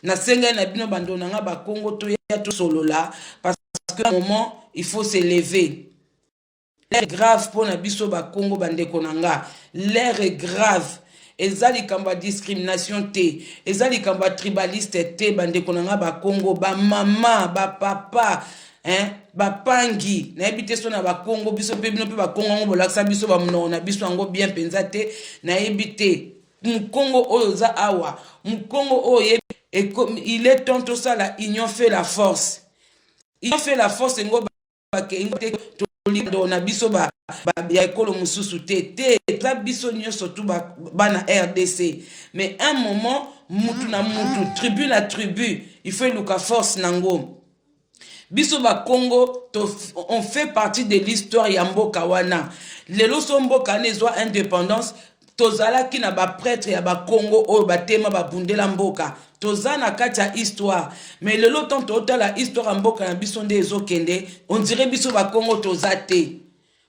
Na senga na bino bandonanga ba Congo to ya to solola parce que à un moment il faut se lever. L'air est grave pour na biso ba Congo bandeko nanga. L'air est grave. Ezali kamba discrimination te, ezali kamba tribaliste te bandeko nanga ba Congo ba mama ba papa hein ba pangi na ebite so na ba Congo biso pe bino pe ba Congo ngo bolakisa biso ba mnona na biso ngo bien penza te na ebite Mukongo oza awa Mukongo oye il est temps tout ça la union fait la force. Union fait la force ngo ba ke ngote to na biso ba ya ekolo mususu te za biso nyonso tu ba na RDC mais un moment mutu na mutu tribu na tribu il faut luka force nango biso ba Congo on fait partie de l'histoire ya mboka wana lelo so mboka nezwa indépendance tozala ki na ba prêtre ya ba Congo oyo batema ba bundela mboka tozana kati ya histoire mais lelo tant la histoire ya mboka na biso nde ezokende on dirait biso ba Congo tozate.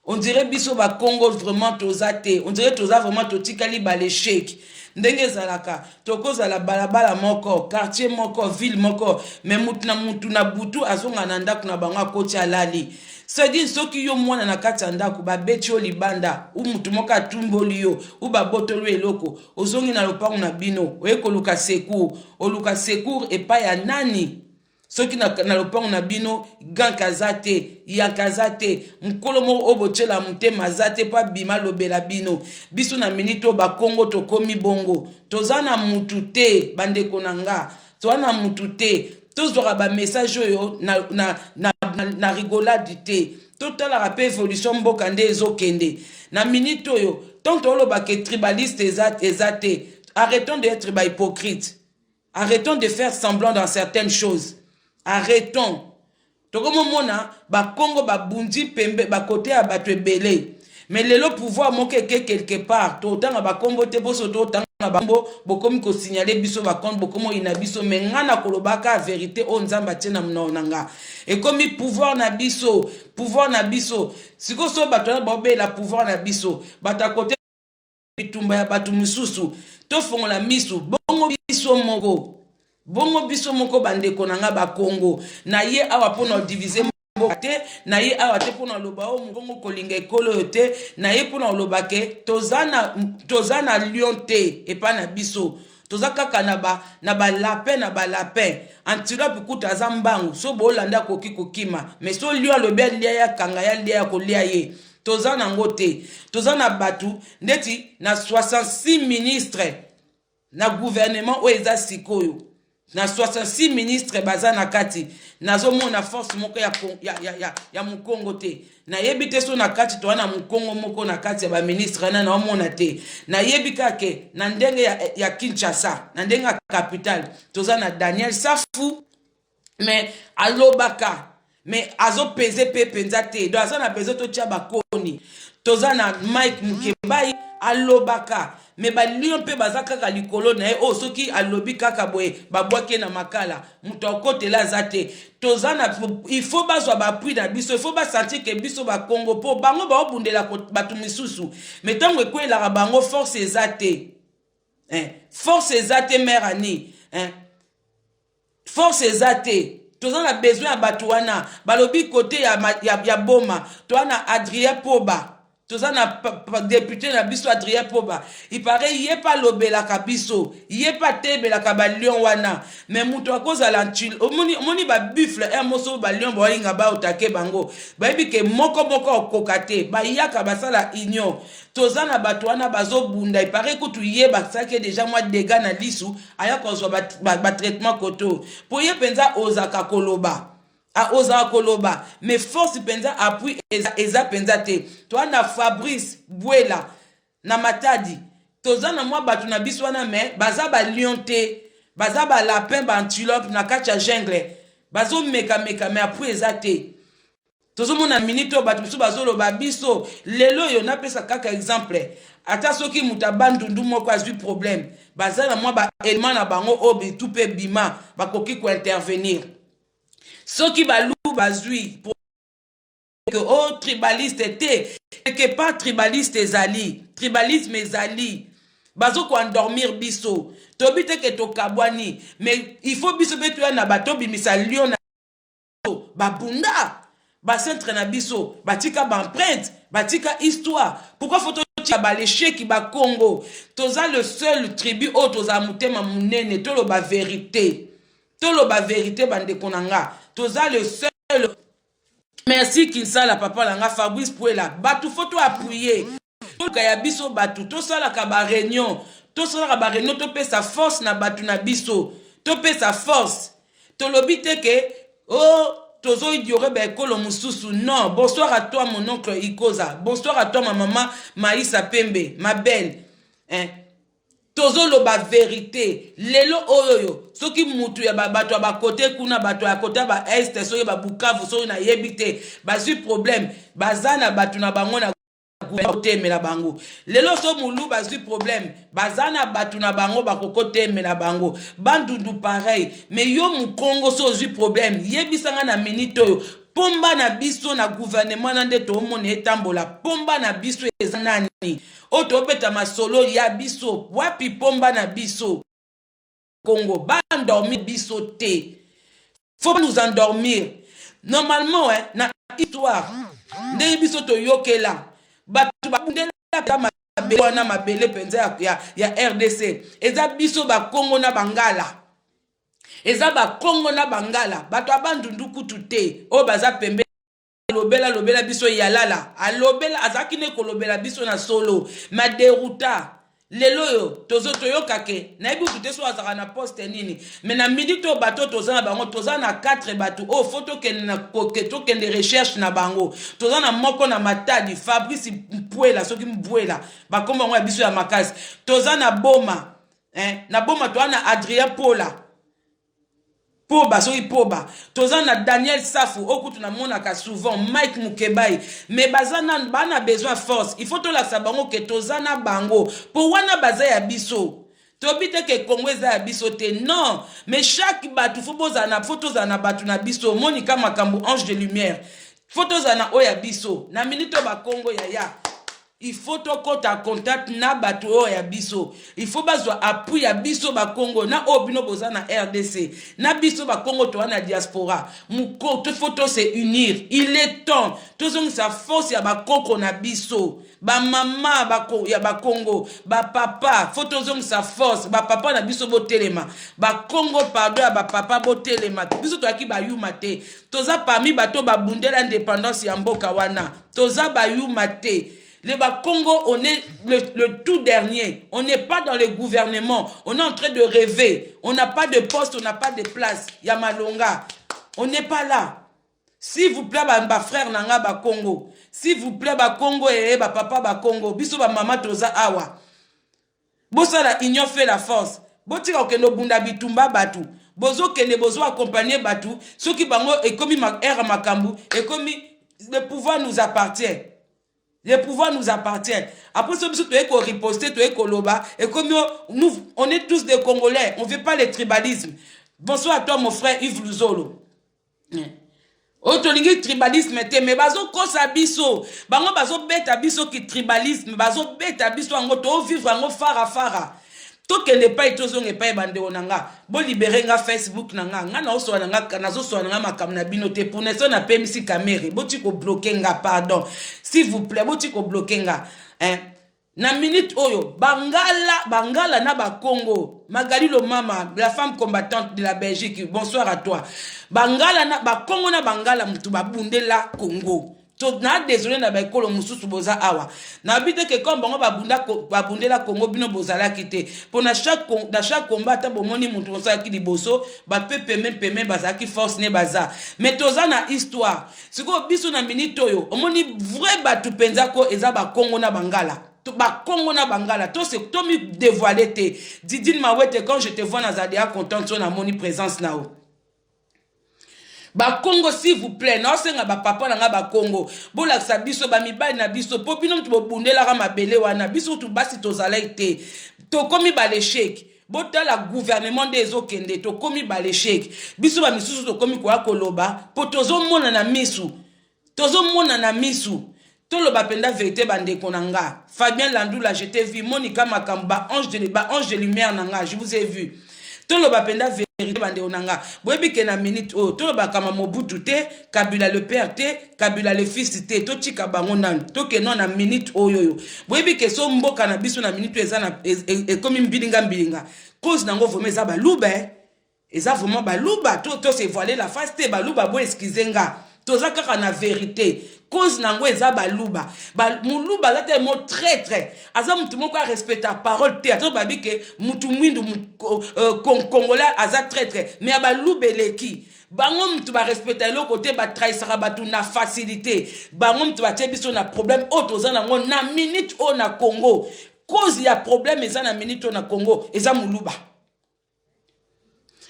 On dirait biso ba Congo vraiment tozate. On dirait toza vraiment totikali ba l'échec. Ndenge zalaka tokoza la balabala moko quartier moko ville moko mais mutu na butu azonga na ndako na bango akoti alali. C'est-à-dire soki yo mwana na kati ya ndako ba beti yo libanda ou mutu moko atumboli yo ou ba botolo eloko ozongi na lopango na bino oyekoluka secours oluka secours epa ya nani. Soki na lopango na bino gan kazate ya kazate mkolo mo obochela mutema zate pa bima lobela bino biso na minito ba Congo to komi bongo tozana mutu te bandeko nanga tozana mutu te tozora ba message yo na rigolade te totala rappel évolution mboka nde ezokende na minito yo tant oloba ke tribaliste ezate arrêtons d'être hypocrite, arrêtons de faire semblant dans certaines choses. Arrêtons. Tokomo mona ba Congo ba bundi pembe ba côté à battre belé. Mais le pouvoir moke quelque part. Totanga ba Congo te boso totanga ba mbo bokomi ko signaler biso ba compte bokomo ina biso mais ngana kolobaka vérité on nzamba tena mnonanga. Et comme pouvoir na biso, siko so batona bobe la pouvoir na biso. Bata côté bitumba ya batu misusu. To fongola misu bongo biso moko. Bongo biso moko bandeko nanga ba Congo na ye awa pona diviser mboka te na ye awa te pona loba o mongo kolinga ekolo te na ye pona loba ke tozana lion te epa na biso tozaka na ba lapin antilope kuta zambangu so bolanda koki kokima mais so lion lobe lia ya kanga ya lia ko lia ye tozana ngote tozana batu ndeti na 66 ministres na gouvernement o eza sikoyo na 66 ministres bazana kati nazo mona force moko ya Mukongo te na yebite so na kati to na Mukongo moko na kati ya ba ministre na mona te na yebika ke na ndenge ya Kinshasa na ndenge ya capitale tozana Daniel Safu mais alobaka mais azo peze pe penza te do azana peze to tia bakoni tozana Mike Mukebai alobaka mais ba lion pe bazaka ka likolo na o soki alobi kaka boye babwake na makala muto akotela zate tozana il faut bazwa ba prix na biso il faut ba sentir que biso ba Congo po bango ba obundela batu misusu mais tango ekwela bango force ezate force ezate merani force ezate tozana besoin ya batu wana balobi côté ya boma toana Adrien Poba tozana député na biso Adrien Poba il paraît yé pas lobela kabiso yé pas tebela ka ba lion wana mais muto akoza lantil omoni ba buffle moso ba lion ba inga ba otake bango ba bike moko okokate ba yaka basala union tozana batu wana bazobunda il paraît que tu yé ba sake déjà moi dégâts na lisu aya kozwa ba traitement koto pour yé penza ozaka koloba a oza koloba mais force penza appui eza penza te toi na Fabrice Bouela na Matadi tozana mwa batu na biso wana mais baza ba lion te baza ba lapin ba antilope na kacha jungle bazo meka mais appui eza te tozomona minito batu biso bazoloba biso lelo yo na pesa kaka exemple ata soki mutabandundu moko azwi problème baza na mwa ba élément na bango obi tout pe bima bakoki ko intervenir. Ceux qui balou bazui pour que tribaliste était que pas tribaliste ezali tribalisme ezali bazo ko endormir biso tobite ke to kabwani mais il faut biso betu na bato bimisa lion na babunda bacentre na biso batika empreinte batika histoire pourquoi faut tia baleshe ki ba Congo toza le seul tribu o toza mutema munene tolo ba vérité bande konanga toza le seul. Merci Kinsala papa langa Fabrice Pouela batu photo appuyer to ya biso batu to sala ka ba réunion to pesa force na batu na biso to pesa force to lobite ke oh tozo idiore ba ekolo mususu. Non, bonsoir à toi mon oncle Ikoza, bonsoir à toi ma maman Maïsa Pembe, ma belle. Tozo lo ba vérité lelo oyoyo soki mutu ya bato ba côté kuna bato ya côté ba est soki ba Bukavu soki na yebite bazui problème bazana batu na bango na temela bango lelo so mulu bazui problème bazana batu na bango bakoko temela bango bandundu pareil mais yo mu Congo so zui problème yebisanga na minute oyo pomba na biso na gouvernement na nde to mona etambola pomba na biso ezanani oto beta masolo ya biso wapi pomba na biso Congo ba endormir biso te faut nous endormir normalement na histoire nde biso to yokela batu bakundela kama mabele na mabele penza ya RDC eza biso ba Congo na bangala eza ba Congo na bangala bato abandundu kutu te o baza pembe lobela biso yalala alobela azaki ne kolobela biso na solo ma deruta lelo yo tozo toyoka ke na ibu tute so azaka na poste nini mais na midi to bato toza na bango toza na 4 bato o photo ke na koketo ke de recherche na bango toza na moko na Matadi Fabrice Mpuela soki Mbuela bakomba ngo ya biso ya makasi toza na Boma na Boma to na Adrien Pola Poba soki Poba toza na Daniel Safu okutu na monaka souvent Mike Mukebai mais bazana bana besoin force il faut to la sabango ke toza na bango po wana baza ya biso tobite ke Congo eza ya biso te non mais chaque batu faut bozana photos na batu na biso monika makambo ange de lumière photos na oya biso na minute ba Congo ya il faut to kota contact na bato o ya biso il faut bazwa appui ya biso ba Congo na obino boza na RDC na biso ba Congo to na diaspora muko to photo se unir il est temps tozong sa force ya ba koko na biso ba mama ya ba Congo ba papa photo zong sa force ba papa na biso botelema ba Congo pardon ba papa botelema biso to aki ba yuma te toza parmi bato ba bundela indépendance ya mboka wana toza ba yuma te. Le Congo, on est le tout dernier. On n'est pas dans le gouvernement. On est en train de rêver. On n'a pas de poste, on n'a pas de place. Yamalonga. On n'est pas là. S'il vous plaît, ma frère Nanga ba Congo. S'il vous plaît, ba Congo et ba papa ba Congo. Biso ba mama toza awa. Bosa la union fait la force. Botika okendo bunda bitumba batu. Bozo kende bozo accompagner batu. Ceux qui bango et comme ma ère makambu et comme le pouvoir nous appartient. Le pouvoir nous appartient. Après ce tu es riposter, tu es koloba. Et comme nous, on est tous des Congolais. On ne veut pas le tribalisme. Bonsoir à toi, mon frère Yves Luzolo. Otolingi tribalisme te mais bazo kosa biso. Bango bazo beta biso ki tribalisme. Bazo beta biso ango to vivre ango fara. Toke ne pas itozong e pas bande onanga. Bo libérer nga Facebook nanga. Nga na oso nanga nazo so nanga makam na bino te pour neso na PMC caméra. Boti ko bloquer nga pardon. S'il vous plaît, boti ko bloquer nga. Na minute oyo bangala na ba Congo. Magali lo mama, la femme combattante de la Belgique. Bonsoir à toi. Bangala na ba Congo na bangala mutu ba bundela Congo. Na désolé na ba ekolo mususu boza awa na bite ke comme bango ba bundela Congo bino bozala kité pour na chaque combat ta bomoni mutu osa ki liboso ba peme baza ki force ne baza mais toza na histoire siko biso na minute oyo omoni vrai batu penza ko eza ba Congo na bangala ba Congo na bangala to se to mi dévoiler te Didine Mawete quand je te vois na Zadia content sur na moni présence nao ba Congo s'il vous plaît na osenga ba papa na nga ba Congo bola sa biso ba mibali na biso popino tu bobundela ka mabele wana biso tu basi tozala ite to komi ba l'échec botala gouvernement des okende to komi ba l'échec biso ba misusu to komi kwa koloba po tozo mona na misu Toloba penda vérité bande konanga. Fabien Landoula, je t'ai vu. Monica Makamba, ange de lumière nanga, je vous ai vu. Toloba penda vérité bande onanga. Boyebi ke na minute o. Toloba kama Mobutu te, Kabila le père te, Kabila le fils te, to tika bango nan. To ke non na minute o yo. Boyebi ke so mboka na biso na minute eza na komi mbilinga. Cause nango vome eza baluba. Eza vraiment baluba. To se voiler la face te baluba bo excusenga. Toza kaka na vérité. Cause nango eza baluba. Muluba za te mo traître. Aza mutu moko a respecter ta parole te. Azo babi ke mutu mwindu congolais aza traître. Mais baluba eleki. Bango mutu ba respecter le côté ba trahissera batu na facilité. Bango mutu ba biso na problème o toza nango na minute o na Congo. Cause ya problème eza na minute o na Congo eza muluba.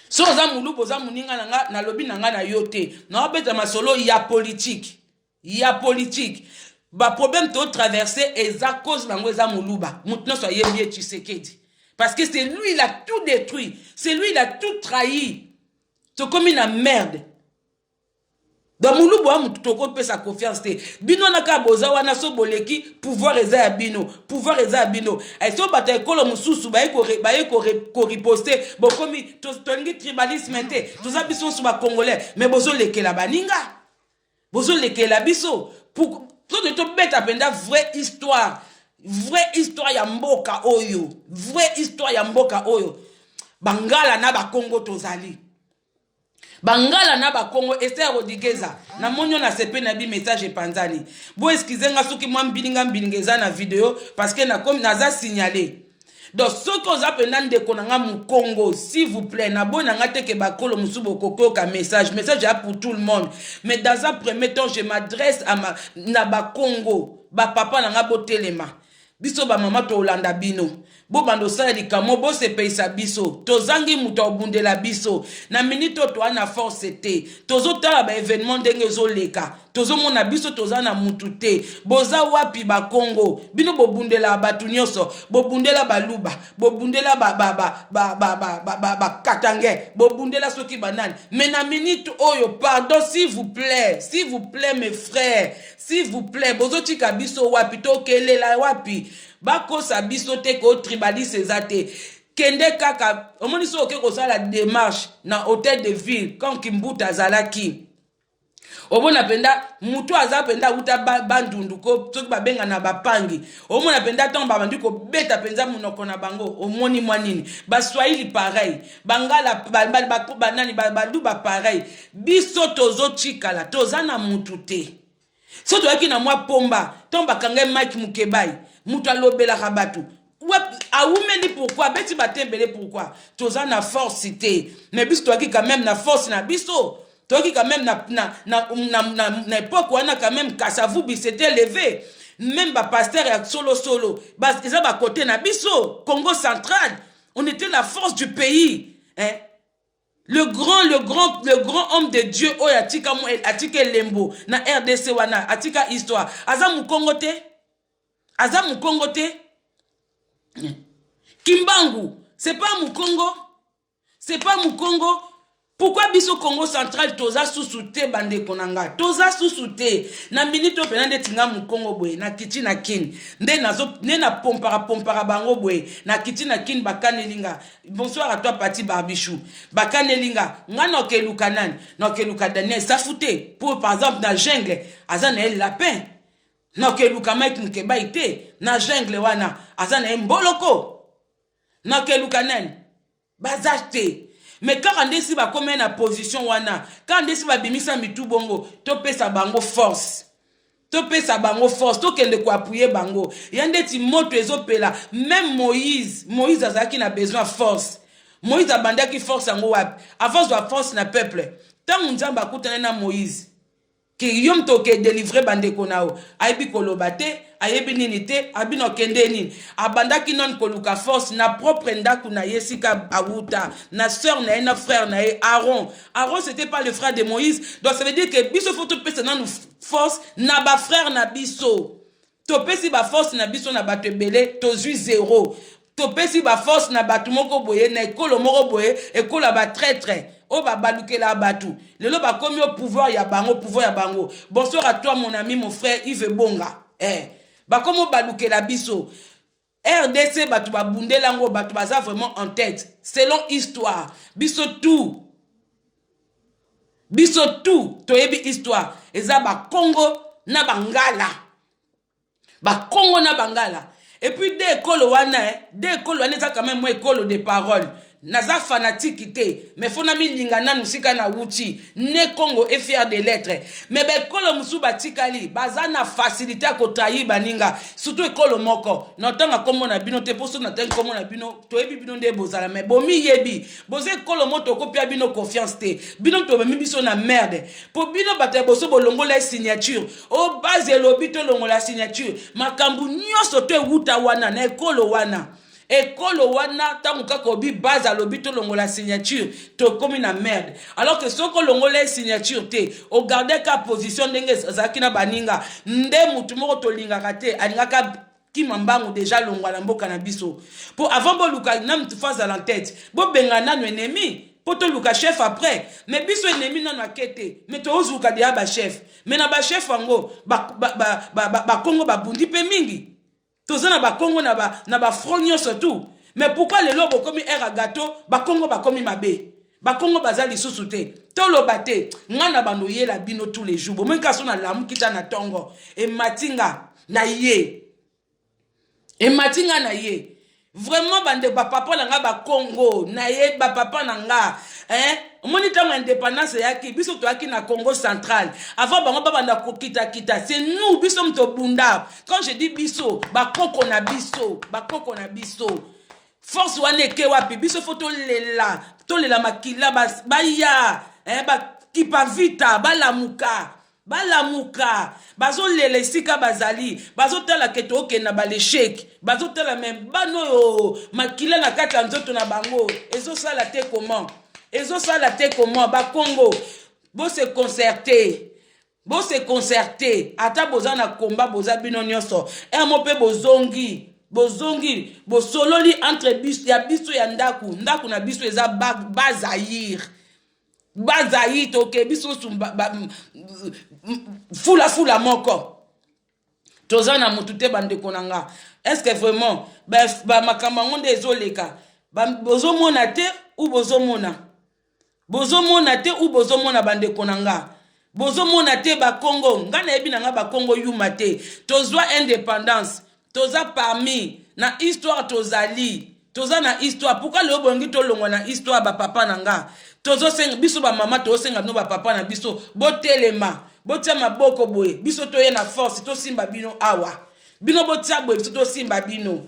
So za mulubo za muninga nanga na lobi nanga na yote na obeta masolo ya politique ba problème to traverser eza cause nango za muluba mutno so yebie Tshisekedi parce que c'est lui il a tout détruit, c'est lui il a tout trahi, to comme une merde. Dans mulubo wa mutu toko pesa confiance te bino naka boza wana so boleki pouvoir eza ya bino ay so bata ekolo mususu ba ko riposter bokomi tolingi tribalisme te toza biso so ba congolais mais bozo lekela baninga bozo lekela biso pour to beta penda vraie histoire ya mboka oyo bangala na ba Congo tozali Bangala na ba Congo Esther Odigeza na monyo na sepe na bi message panzani bo excusenga soki mwa mbilinga na vidéo parce que na comme naza signalé donc ce qu'on appelle nande konanga mu Congo s'il vous plaît na bona ngate ke bakolo musubo koko ka message ya pour tout le monde mais dans un premier temps je m'adresse à na ba Congo ba papa nanga botelema biso ba mama to Olanda bino bo bando sala likamo bo se peisa biso tozangi muto obundela biso na minute to ana force te tozotala ba événement ndenge ezoleka tozomona biso tozana mutu te boza wapi ba Congo bino bobundela batu nyonso bobundela baluba bobundela ba katange bobundela soki banani mais na minute oyo pardon s'il vous plaît mes frères s'il vous plaît bozotika biso wapi to kelela wapi bakosa biso te ko tribaliste ezate kende kaka omoni so ke ko sala démarche na hôtel de ville quand Kimbuta zalaki omona penda mutu aza penda uta bandundu ko soki babenga na bapangi omona penda tomba bandu ko beta penza munoko na bango omoni mwanini baswahili pareil bangala banani baluba pareil biso tozo chikala tozana mutu te so toyaki na mwa pomba tomba kangai Mike Mukebai mutu alobela rabatu aoumeli pourquoi beti batembele pourquoi toza na force te mais biso toyaki quand même na force na biso toyaki quand même na époque wana quand même Kasavubi s'était levé même ba pasteur ya solo ils ba côté na biso Congo central on était la force du pays hein. Le grand homme de Dieu oyatika mo atika lembo na RDC wana atika histoire aza mukongo te Kimbangu c'est pas Mukongo pourquoi biso Congo central toza susute bande konanga toza susute na minute penande tinga Mukongo boye na kiti na kin nde na pompara bango boye na kiti na kin bakanelinga bonsoir à toi Pati Barbichou bakanelinga ngana okeluka nani na okeluka Daniel Safute pour par exemple na jungle azana el lapin na okeluka Mike Mukebai te na jungle wana azana mboloko na okeluka nani bazate. Mais quand on décide de comment na position wana, quand on décide de bimisa mitu bongo, to pesa bango force. To pesa bango force, to kende ko appuyer bango. Yande ti moto ezopela, même Moïse azaki na besoin force. Moïse abandaki force ango wapi. Avant de force na peuple. Tant Nzamba kutana na Moïse. Ki yom to ke délivrer bande konao. Aibi kolobate, ayebi nini te, abino kende nini. Abandaki non koluka force na propre ndaku na Yesika Awuta, na sœur na na frère na Aaron. Aaron c'était pas le frère de Moïse. Donc ça veut dire que biso faut to pesa na force na ba frère na biso. To pesi ba force na biso na bato ebele, to zui zéro. To pesi ba force na bato moko boye na ekolo moko boye, ekolo ba traître. Oh ba balukela batu. Lelo ba komi au pouvoir ya bango. Bonsoir à toi mon ami, mon frère Yves Bonga. bakomo balukela biso RDC batu babundela ngo batu baza vraiment en tête selon histoire biso tout toyebi histoire eza bakongo na bangala et puis des écoles wana eza quand même moi école de parole naza fanatique te mais fona milingana nusika na wuti ne Congo et fier de lettres mais ba école musu batikali baza na facilité à kotayi baninga surtout école moko notanga komo na bino te poso na tanga komo na bino toyebi bino nde bozala mais bomi yebi boze école moto kopia bino confiance te bino to bemi biso na merde po bino bata boso bolongola signature o base lobito longola signature makambu nyoso te wuta wana na école wana École wana tangu kaka obi base à l'obito longola signature to komi na merde alors que soko longola signature te o garder ka position ndenge zakina baninga nde mutu moko to lingaka te alingaka kimambango déjà longwa mboka na biso pour avant bo luka na mtu faza la tête bo bengana no ennemi poto luka chef après mais biso ennemi na na kete mais to ozuka dia ba chef mais na ba chef ango ba Congo ba bundi pe mingi tozana ba Congo na ba fronyo surtout mais pourquoi les lobos comme air à gâteau ba Congo ba komi mabe ba Congo bazali susute to lobate ngana bando yela bino tous les jours bon ka sona lamu kita na tongo e matinga na ye vraiment bande ba papa la nga ba Congo na ye ba papa na nga moni tango indépendance yaki biso to yaki na Congo central avant bango ba banda ko kita c'est nous biso mto bunda quand je dis biso ba koko na biso force wane ke wapi biso photo lela makila ba ya ba kipa vita balamuka bazo lele sika bazali bazo tala keto okenda ba l'échec bazo tala même bano makila na kata nzoto na bango ezo sala te comment ba Congo bo se concerter ata boza na combat boza bino nyonso mo pe bozongi bosololi entre biso ya ndaku na biso eza Bazaïr toke biso fula moko tozana mutute bande konanga est-ce que vraiment ba makamba ngonde ezoleka bozomona te ou bozomona bande konanga bozomona te ba Congo ngana yebi nanga ba Congo yuma te tozwa indépendance toza parmi na histoire tozana histoire pourquoi le bongi to longwa na histoire ba papa nanga tozo senga biso ba mama to senga no ba papa na biso botelema botia maboko boye biso to ye na force to simba bino awa bino botia boye biso to simba bino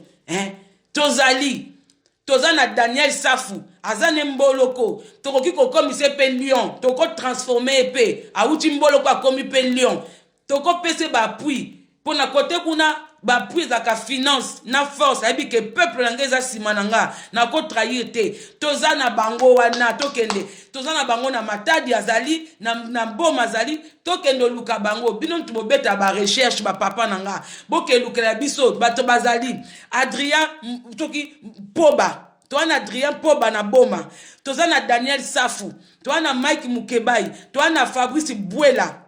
tozana Daniel Safu azane mboloko tokoki ko komise pe lion toko transformer pe awuti mboloko akomi pe lion toko pese ba appui pona kote kuna ba puis ka finance na force abi que peuple ngeza simananga na ko trahir te tozana bango wana tokende tozana bango na matadi azali na mboma azali tokende luka bango bino tubobeta ba recherche ba papa nanga boke lukela biso bato bazali Adrien toki Poba toana Adrien Poba na boma tozana Daniel Safu toana Mike Mukebai toana Fabrice Buela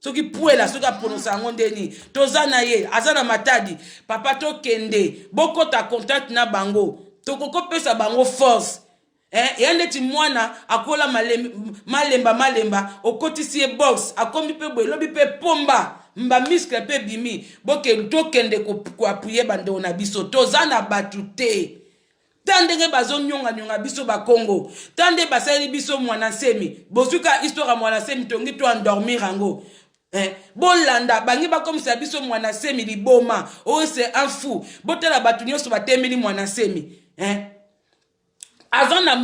soki puela soki prononcer ngondeni tozana ye azana matadi papa to kende boko ta contact na bango tokoko pesa bango force yandeti mwana akola malemba okotisi box akomi pe boy lobi pe pomba mba muscle pe bimi boke to kende ko appuyer bando na biso tozana batute tandenge bazo nyonga biso ba Congo tande basali biso mwana semi bosuka histoire mwana semi tongi to endormir ango bolanda bangi bakomisa biso mwana semi liboma c'est un fou botela batu nyonso batemeli mwana semi azana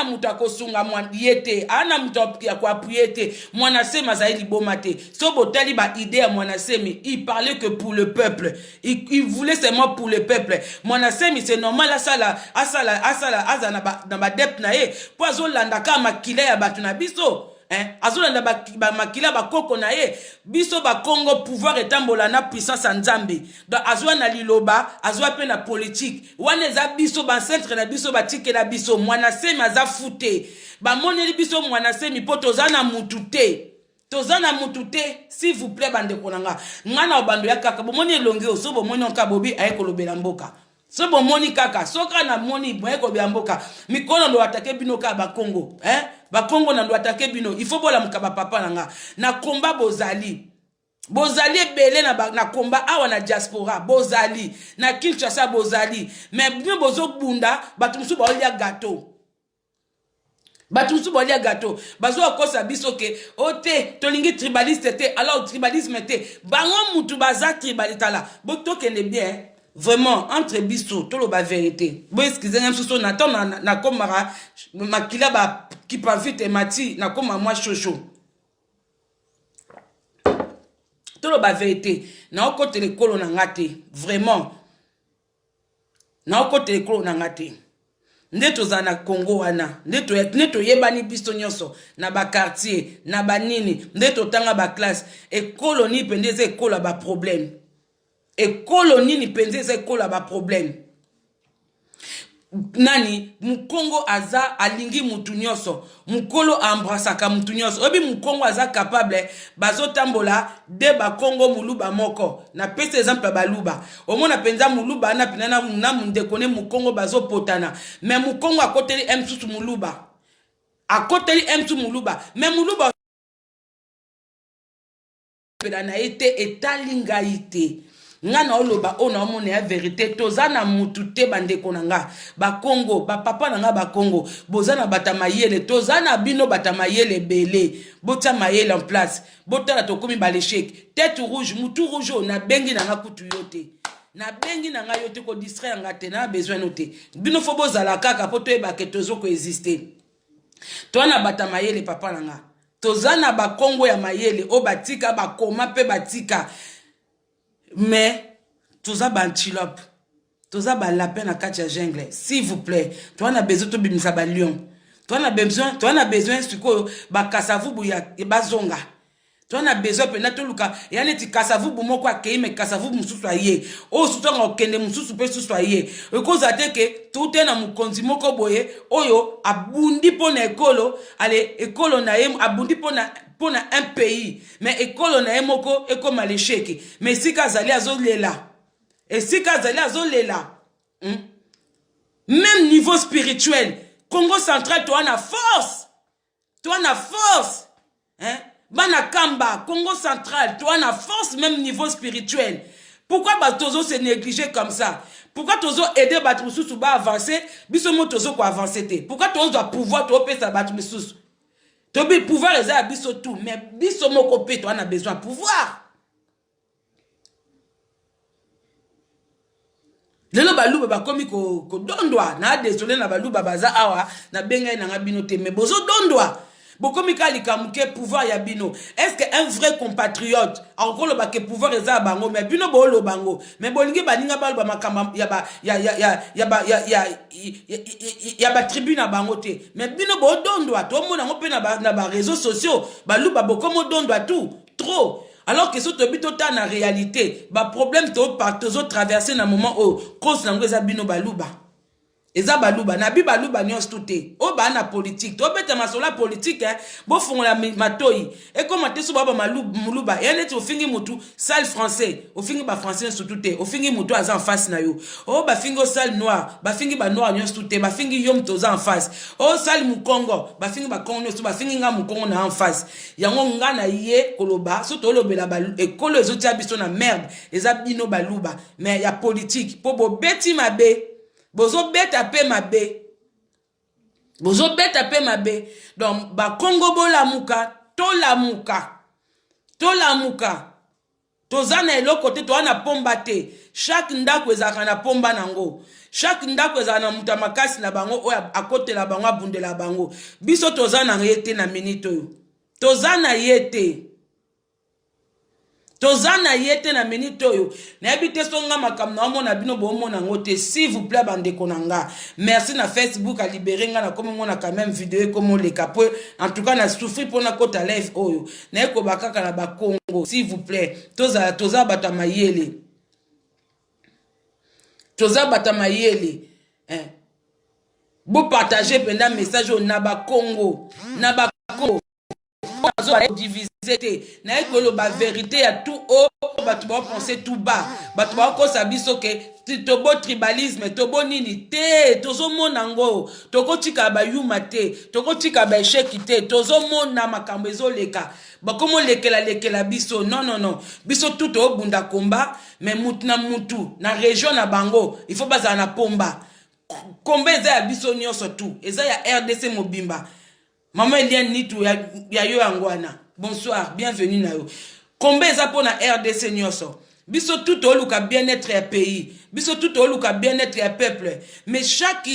mutako sunga mwana yete ana mutako ya kwa priete mwana semi azali liboma te so botali ba idée ya mwana semi il parlait que pour le peuple il voulait seulement pour le peuple mwana semi c'est normal asala azana na ba dep na ye po azolanda ka makila ya batu na biso azolanda ba makila ba koko na ye biso ba Congo pouvoir etambola na puissance nzambe donc azwa na liloba azwa pe na politique wana za biso ba centre na biso ba tike na biso mwana semi aza fute ba moneli biso mwana semi poto za na mutute tozana mutute s'il vous plaît bande konanga ngana obando ya kaka bomoni elonge oso bomoni onka bobi aye kolobela mboka so bomoni kaka soka na moni boye kolobela mboka mikono ndo atake bino ka ba Congo ba Congo na ndo atake bino il faut bola mukaba papa nanga na komba bozali ebele na komba awa na diaspora bozali na Kinshasa bozali mais bino bozo bunda batu musu baolia gâteau Batoussou bolia gâteau. Bazo akosa biso ke ote tolingi tribaliste te alors tribalisme te. Bango mutu baza tribaliste la. Boto kende bien vraiment entre biso tolo ba vérité. Bo excusez même sous na ton na komara makila ba qui pa vite mati na koma moi chocho. Tolo ba vérité. Na okote le kolo na ngate vraiment. Na okote le kolo na ngate. Ndeto za na Congo wana ndeto yebani biso nyonso na ba quartier na ba nini ndeto tanga ba classe e colonie pendeze ekola ba problème e colonie ni pendeze ekola ba problème nani mukongo aza alingi mutu nyonso mukolo embrassaka mutu nyonso obi mukongo aza capable bazotambola de ba Congo muluba moko na pese exemple baluba omona penza muluba na pinana na mundekone mukongo bazopotana mais mukongo akoteli msusu muluba akoteli msusu muluba mais muluba pedana ete etalingaite ngana oloba ona omone ya vérité tozana mutu te bande konanga ba Congo ba papa nanga ba Congo bozana batamayele tozana bino batamayele belé bota mayele en place bota la tokomi ba l'échec tête rouge mutu rouge na bengi nanga kutu yote na bengi nanga yote ko distraire ngate na besoin noté bino fo bozala kaka poto eba ke tozo ko exister tona batamayele papa nanga tozana ba Congo ya mayele o batika ba koma pe batika mais toza ba antilope toza ba lapin na kati ya jungle s'il vous plaît toi na besoin to bimisa ba lion toi na besoin siko ba kasavubu ya bazonga toi na besoin pena to luka yani ti kasavubu moko akei me kasavubu mususu aye o sutonga okende mususu pe susu aye ekoza te ke tout na mukonzi moko boye oyo abundi pona ekolo ale ekolo na ye abundi pona un pays mais ekolo na emoko eko malesheki mais sika zali azolela et sika zali azolela même niveau spirituel Congo central toi na force bana kamba Congo central toi na force même niveau spirituel pourquoi batozo se négliger comme ça pourquoi tozo aider batu mususu ba avancer biso mo tozo ko avancer te pourquoi tozo doit pouvoir to pesa batu mususu Tobi pouvoir les a biso tout mais biso moko pe toi na besoin pouvoir lelo baluba ba komi ko dondwa na désolé na baluba baza awa na benga na ngabino te mais bozo dondwa bokomi kalika muke pouvoir ya bino est-ce que un vrai compatriote encore ba ke pouvoir eza bango mais bino bo lo bango mais bolingi baninga ba makamba ya ba tribune bango te mais bino bo dondwa to mona ngo pe na ba réseaux sociaux baluba bokomo dondwa tout trop alors que ce tobito ta na réalité ba problème to partozo traverser na moment au cause nango eza bino baluba eza baluba na bi baluba nyos touté o ba na politique to beta masola politique bo fongola matoi e comme tesu baba maluba yene ti ofingi mutu sale français ofingi ba français surtout te ofingi mutu aza en face na yo o ba fingo sale noir ba fingi ba noir nyos touté ba fingi yom toza en face o sale mu Congo ba fingi ba Congo nyos ba fingi nga mu Congo na en face yango nga na ye koloba so to lobela ba ekolo ezoti abiso na merde eza bino baluba mais ya politique po bo beti mabe bozo beta pe mabe donc ba Congo bola muka tozana eloko te to ana pomba te chaque ndako ezaka na pomba nango chaque ndako ezaka na muta makasi na bango oya akotela bango abundela bango biso tozana yete na minute oyo tozana yete na minute oyo na ebite songa makam na omona bino bo mona ngote s'il vous plaît bande konanga merci na Facebook a libérer nga na comme mona quand même vidéo comme le capo en tout cas na souffrir pour na kota live oyo na eko bakaka na ba Congo s'il vous plaît toza batamayele bo partager pendant message na ba Congo azo diviser tribalise te na ekolo ba vérité ya tout haut bato ba penser tout bas bato ba ko sabiso ke tobo tribalisme tobo nini te tozomona ngo tokotika ba yuma te tokotika ba échec te tozomona makambo ezoleka bakomo lekela biso non biso tout obunda komba mais mutu na mutu na région na bango il faut baza na pomba komba eza ya biso nyonso tu eza ya RDC mobimba Maman Eliane Nitu ya yo angwana. Bonsoir, bienvenue na yo. Kombe eza po na RDC nyonso. Biso tout oluka bien-être ya pays. Biso tout oluka bien-être ya peuple. Mais chaque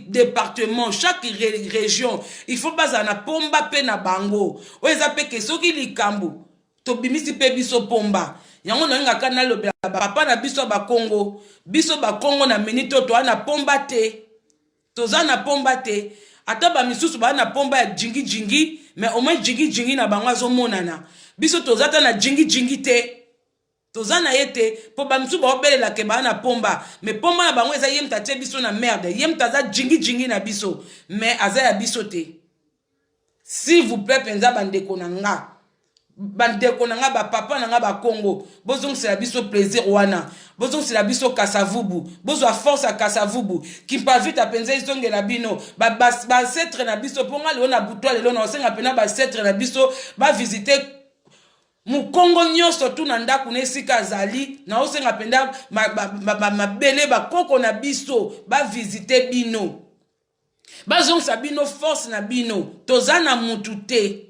département, chaque région, il faut baza na pomba pe na bango. O eza pe ke soki likambu. To bimisi pe biso pomba. Yango na nga kana lobe papa na biso ba Congo. Biso ba Congo na minito to ana pomba te. Toza na pomba te. Ata ba misusu ba na pomba ya jingi mais au moins jingi na bango azomonana biso tozata na jingi te toza na yete po ba misusu ba obelela ke ba na pomba mais pomba na bango eza yemta te biso na merde yemta za jingi na biso mais aza ya biso te s'il vous plaît penza bandeko na nga bandeko na nga ba papa na nga ba Congo bozong c'est la biso plaisir wana bozong c'est la biso kasavubu bozo a force à kasavubu qui pas vite à penser isonge la bino ba setre na biso ponga le na butwa le na osenga pena ba setre na biso ba visiter mu Congo nyonso tu na ndaku na esika zali na osenga penda mabele ba koko na biso ba visiter bino bazong sa bino force na bino tozana mutu te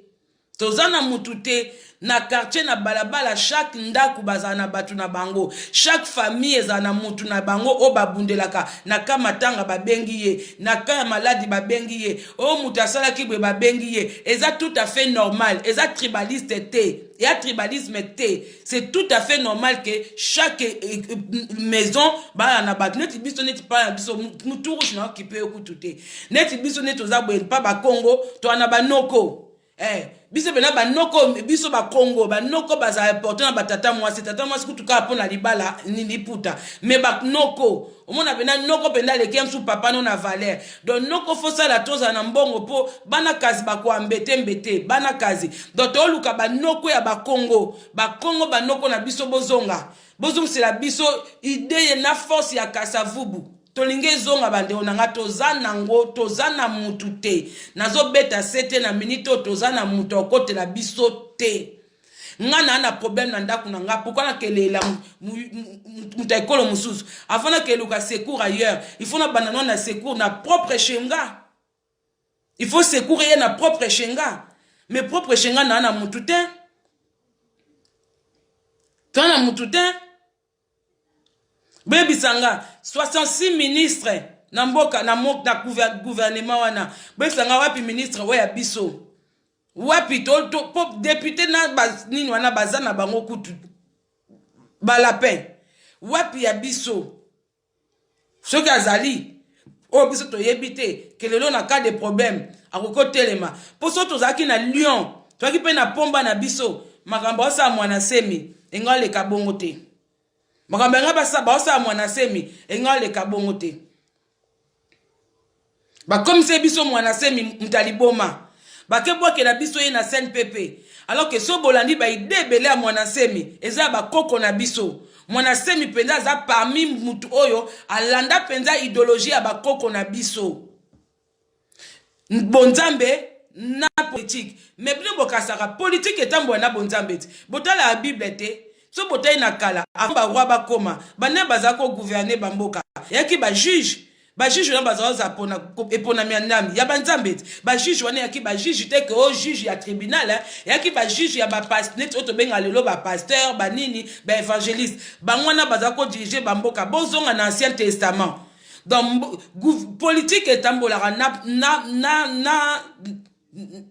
tozana mutute na quartier na balabala chaque ndaku bazana batu na bango chaque famille ezana mutu na bango o babundelaka na kamatanga babengi ye na ka maladi babengi ye o mutasala kibwe babengi ye eza tout à fait normal eza tribaliste te ya tribalisme te c'est tout à fait normal que chaque maison ba na batu neti biso neti pa biso mutu rouge na ki peut écouter neti biso neti ozabwe pa ba Congo to na banoko biso bena ba noko biso ba Congo ba noko baza important na batata mwasi tata mwasi kutuka pona libala ni liputa mais ba noko omona bena noko penda le kemsu papa no na valeur donc noko fosa la toza na mbongo po bana kazi ba ko mbete bana kazi donc oluka ba noko ya ba Congo ba noko na biso bozonga c'est la biso idée na force ya kasavubu tolinge zonga bande onanga tozana ngo tozana mutu te nazo beta sete na minito tozana mutu okote la biso te ngana na problème na ndaku na nga pourquoi na kelela mutaikolo mususu afana keluka secours ailleurs il faut na banana na secours na propre chenga il faut secourir na propre chenga mais propre chenga na mutu te tana mutu te Baby Sanga, 66 ministres na mboka na gouvernement wana. Baby Sanga wapi ministre wa ya biso. Wapi to pop député na nini wana bazana bango kutu. Balapin. Wapi ya biso. Soki azali o biso to yebite que lelo na cas de problème akoko telema. Poso to zaki na Lyon, to ki pe na pomba na biso. Makambo sa mwana semi engale kabongo te. Makambenga basa mwana semi engale kabongo te ba comme c'est biso mwana semi mtaliboma ba kebwa ke na biso ye na CNPP alors que so bolandi ba idebele a mwana semi eza ba koko na biso mwana semi penza za parmi mutu oyo alanda penza idéologie ya ba koko na biso bonzambe na politique mais bino bokasaka politique etambo na bonzambe botala la Bible te so botai na kala amba roi ba koma bana bazako gouverner bamboka yaki ba juge na bazaza pona mianami ya banzambe ba juge wana yaki ba juge te que o juge ya tribunal yaki ba juge ya ba pasteur net oto benga lelo ba pasteur ba nini ba évangéliste bangwana bazako diriger bamboka bozonga na ancien testament donc politique etambola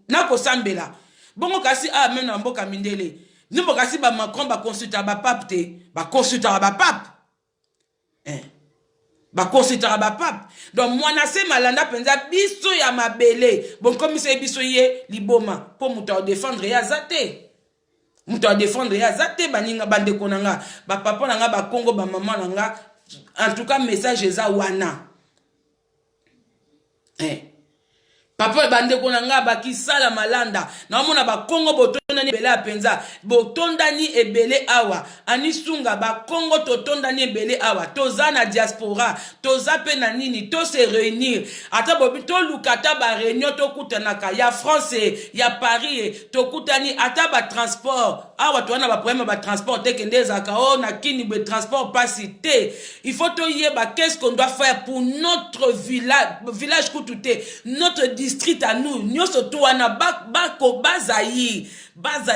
na kosambela bongo kasi même na mboka mindele Nimbo kasi ba Macron ba consulta ba pape te ba consulta ba pape ba consulta ba pape donc mwana se malanda penza biso ya mabele bon comme c'est biso ye liboma po muta défendre ya zate muta défendre ya zate baninga bande konanga ba papa nanga ba Congo ba maman nanga en tout cas message eza wana papa bande konanga bakisala malanda na mona ba Kongo botondani ebele apenza botondani ebele awa anisunga ba Kongo totondani ebele awa toza na diaspora toza pe na nini to se réunir ata bobi to lukata ba réunion to kutanaka ya France ya Paris to kutani ata ba transport awa to wana ba problème ba transport te kende zaka o na kini be transport pas cité il faut to yeba qu'est-ce qu'on doit faire pour notre village kutute notre district à nous nyoso to wana bako bazayi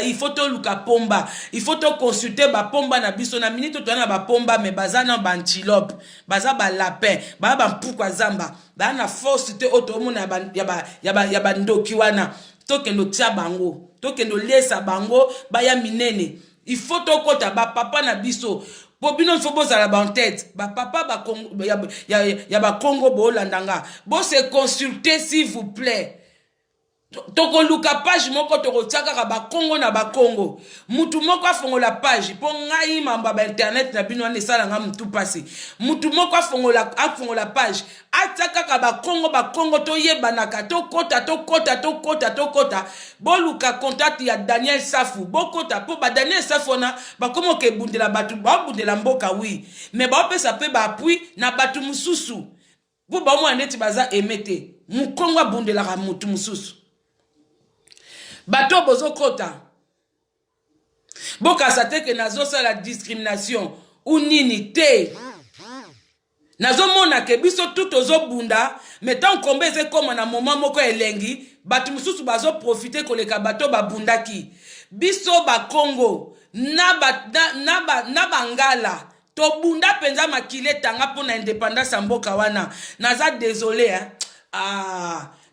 il faut to luka pomba il faut to consulter ba pomba na biso na minute to na ba pomba me bazana ba antilope baza ba lapin ba mpukwa zamba ba na force te otomona ya ba ndoki wana to kendo tia bango to kendo lesa bango baya minene il faut to kota ba papa na biso Bobino faut bozala ba en tête ba papa ba Congo ya ba Congo bo landanga bo se consulter s'il vous plaît toko luka page moko toko tiaka ba Congo na ba Congo mutu moko afongola page po ngai mamba ba internet na bino ne sala nga mutu passé mutu moko afongola page ataka ba Congo to yebanaka to kota bo luka contact ya Daniel Safu bo kota po ba Daniel Safu na ba komo ke bundela batu ba bundela mboka oui mais ba pesa pe ba appui na batu mususu bo ba mo aneti baza emete mu Congo bundela ka mutu mususu bato bozo kota boka sateke nazo sala discrimination ou nini te nazo mona ke biso tout ozo bunda metant kombe ze koma na moment moko elengi batu mususu bazo profiter koleka bato babundaki biso ba Congo na bangala to bunda penza makile tanga pona indépendance mboka wana naza désolé hein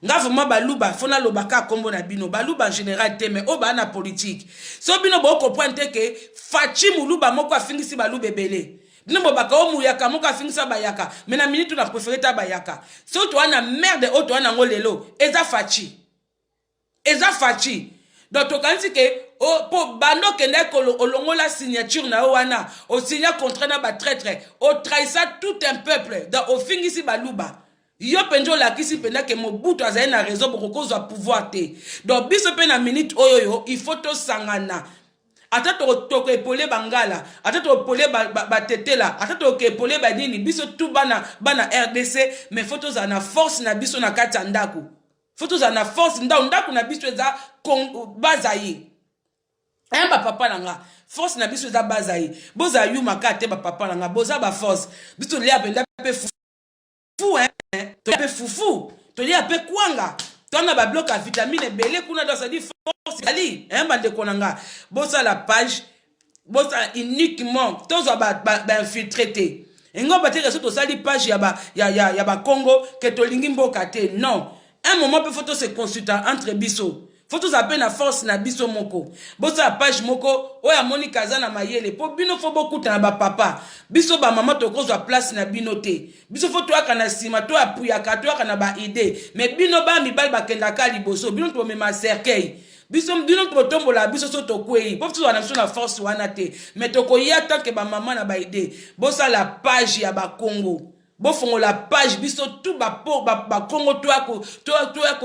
nga vraiment baluba fona lobaka kombo na bino baluba en général te mais oba na politique so bino bo comprendre que fachi muluba moko afingisi baluba ebele bino bobaka o muyaka moko afingisa bayaka mais na minute na préféré ta bayaka so to ana merde o to ana ngolelo eza fachi donc to kanisi ke o po bando kende ko olongola signature na wana o signer contrat na ba traître o trahissa tout un peuple donc o fingisi baluba yo penjo la kisi penda ke Mobutu azaye na raison boko za pouvoir te donc biso pe na minute oyoyo il faut to sangana ata to epole bangala ata to epole ba tetela ata to epole ba nini biso tout bana RDC mais faut to za na force na biso na kati ndaku faut to za na force ndaku na biso za bazayi ba papa nanga force na biso za bazayi boza yu makate ba papa nanga boza ba force biso le apenda pe fou hein to pe fufu to li ape kwanga to na ba bloc à vitamine belé kuna dans ça dit force ali bande konanga bosa la page bosa uniquement to zo ba infiltré ngo baté réseau to sali page ya ba Congo que to lingi mboka te non un moment peut photo se consulter entre biso faut tous appeler na force na biso moko bosa page moko oya moni kaza na mayele po bino fo beaucoup na ba papa biso ba maman to kozwa place na bino te biso fo to aka na sima to apuya ka to aka na ba idée mais bino ba mibali ba kenda ka liboso bino to mema cercueil biso bino to tombola biso so to kwei po tu wana biso na force wana te mais to ko yata ke ba maman na ba idée bosa la page ya ba Congo bo fongo la page biso tout ba Congo to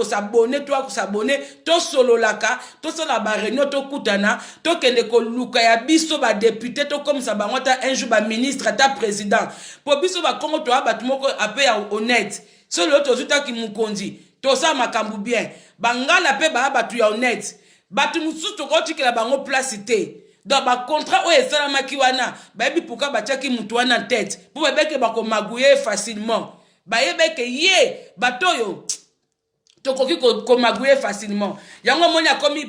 s'abonner to solo laka to sala ba réunion to kutana to kende ko luka ya biso ba député to comme ça ba ngota un jour ba ministre ta président po biso ba Congo to ba tumoko ape ya honnête solo to zuta ki mukonzi to sa makambu bien bangala pe ba tu ya honnête batu mususu to ko tikela bango place te donc ba contrat o esala makiwana ba bi pourquoi ba tiaki mutu wana tête pour ba ke ba ko magouiller facilement ba yebe ke ye batoyo to koki ko magouiller facilement yango monya komi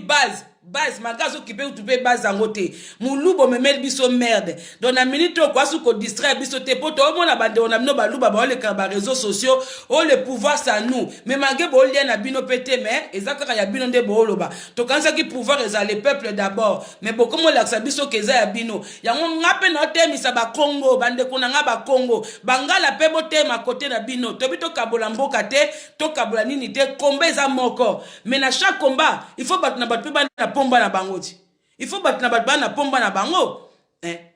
base magazo ki pe utupe base angote mulubo memel biso merde donc na minute ko asu ko distraire biso te poto o mona bande on a no baluba ba le ka ba réseaux sociaux o le pouvoir ça nous mais mangé bo lien na bino pété mais ezaka ya bino nde bo loba to kanisa ki pouvoir eza le peuple d'abord mais beaucoup mo laksa biso keza ya bino yango ngape na temisa ba Congo bande kuna nga ba Congo bangala pe bo tema côté na bino to bito kabola mboka te to kabola nini te combat za moko mais na chaque combat il faut battre na battu na pomba na bangoti il faut battre na battu na pomba na bango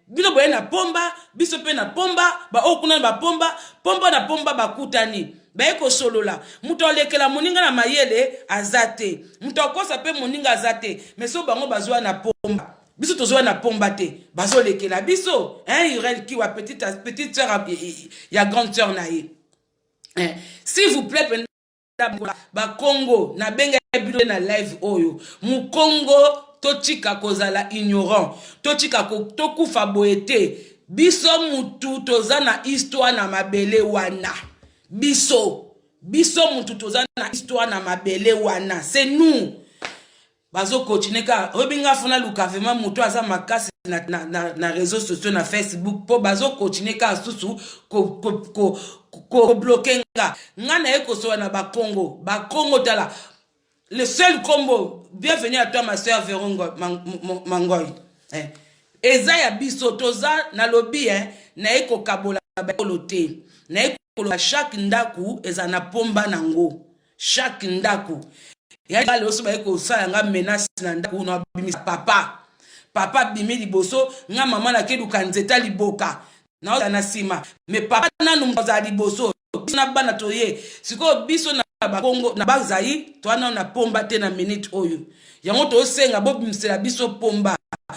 bino boye na pomba biso pe na pomba ba okuna ba pomba na pomba bakutani baye ko solola muto lekela moninga na mayele azate muto akosa pe moninga azate mais so bango bazwa na pomba biso tozwa na pomba te bazo lekela biso Irel ki wa petite sœur ya grande sœur na ye s'il vous plaît ba Congo na benga bino na live oyo mu Congo totika kozala ignorant totika tokufa boete biso mutu toza na histoire na mabele wana biso mutu toza na histoire na mabele wana c'est nous bazo continuer ka robinga fona luka vraiment mutu aza makasi na réseaux sociaux na Facebook po bazo continuer ka susu ko bloquer nga na ekoso na ba Congo tala le seul combo bienvenue à toi ma sœur Vérongo Mangoy eza ya biso toza na lobby na eko kabola ba kolote na eko chaque ndaku eza na pomba nango chaque ndaku ya le oso ba eko sala nga menace na ndaku na bimisa papa bimi liboso nga mama na keduka nzeta liboka na sima mais papa nanu mzaza liboso na bana toye siko biso na ba Congo na bazai toana na pomba te na minute oyo yango to senga bo bimsela biso pomba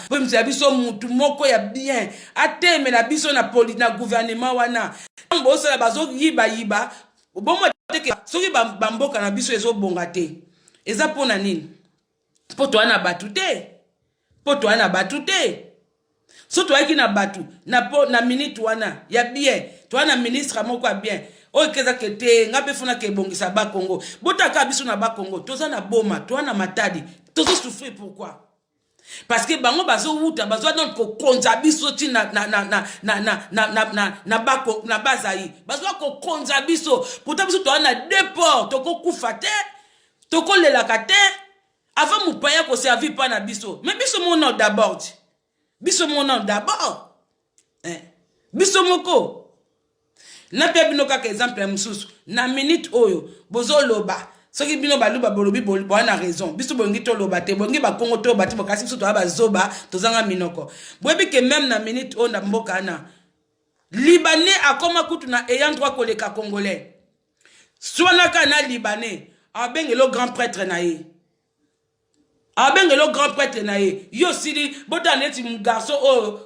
bo bimsela biso mutu moko ya bien ateme na biso na na gouvernement wana mbo sala bazo yiba bomo teke soki bamboka na biso ezo bonga te eza pona nini po toana batu te so toaki na batu na minute wana ya bien toana ministre moko ya bien oyo keza kete ngape funa ke bongisa ba Congo botaka biso na ba Congo toza na boma toana matadi tozo souffrir pourquoi parce que bango bazo wuta bazo donc ko konza biso ti na bako na bazai bazo ko konza biso pourtant biso toana déport toko kufa te toko lelaka te avant mupaya ko servir pa na biso mais biso mon d'abord biso biso moko na pe bino kaka exemple ya mususu na minute oyo bozo loba soki bino baluba bolobi na raison biso bongi to loba te bongi ba Congo to bati bokasi biso to ba zoba tozanga minoko boyebi ke même na minute oyo na mboka na Libanais akoma kutu na ayant droit koleka Congolais swana ka na Libanais abengelo grand prêtre na ye abengelo grand prêtre na ye yo sili botaneti garçon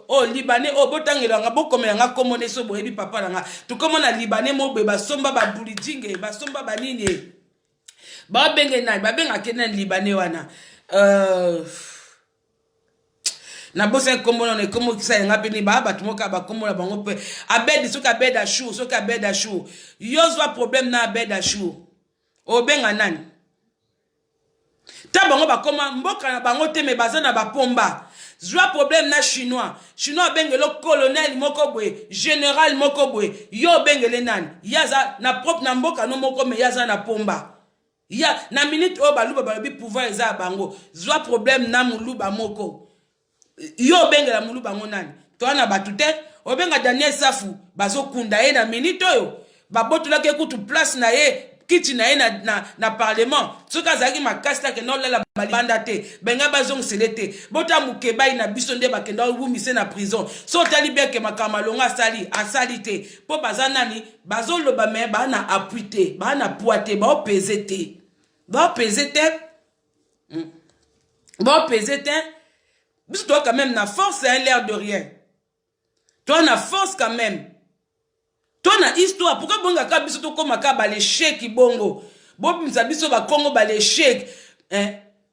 o Libanais o botangela nga bokomela nga komone so boyebi papa na nga tukomona Libanais mo be basomba ba bulidinge basomba banini ba benge na ba benga kenen Libanais wana na bosa komona ne komo kisa nga peni ba batumoka ba komona bango pe abed soka bed ashu soka bed ashu yo zwa problème na bed ashu o benga nani ta bango bakoma mboka na bango te me baza na bapomba zwa problème na chinois bengelo colonel moko boye général moko boye yo bengele nani yaza na propre na mboka no moko me yaza na pomba ya na minute o baluba balobi pouvoir eza bango zwa problème na muluba moko yo bengela muluba ngo nani to na batute o benga Daniel Safu bazokunda ye na minute oyo babotula ke kutu place na ye kiti na ye na parlement soka zaki makasta ke no lela balibanda te benga bazong selete bota mukebai na biso nde bakenda wumise na prison so tali bien ke makamalonga asali te po bazanani bazoloba me bana appuité bana poité ba opezete biso toi quand même na force c'est l'air de rien toi na force quand même toi na histoire pourquoi bonga ka biso to koma ka ba l'échec bongo bobimisa biso ba Congo ba l'échec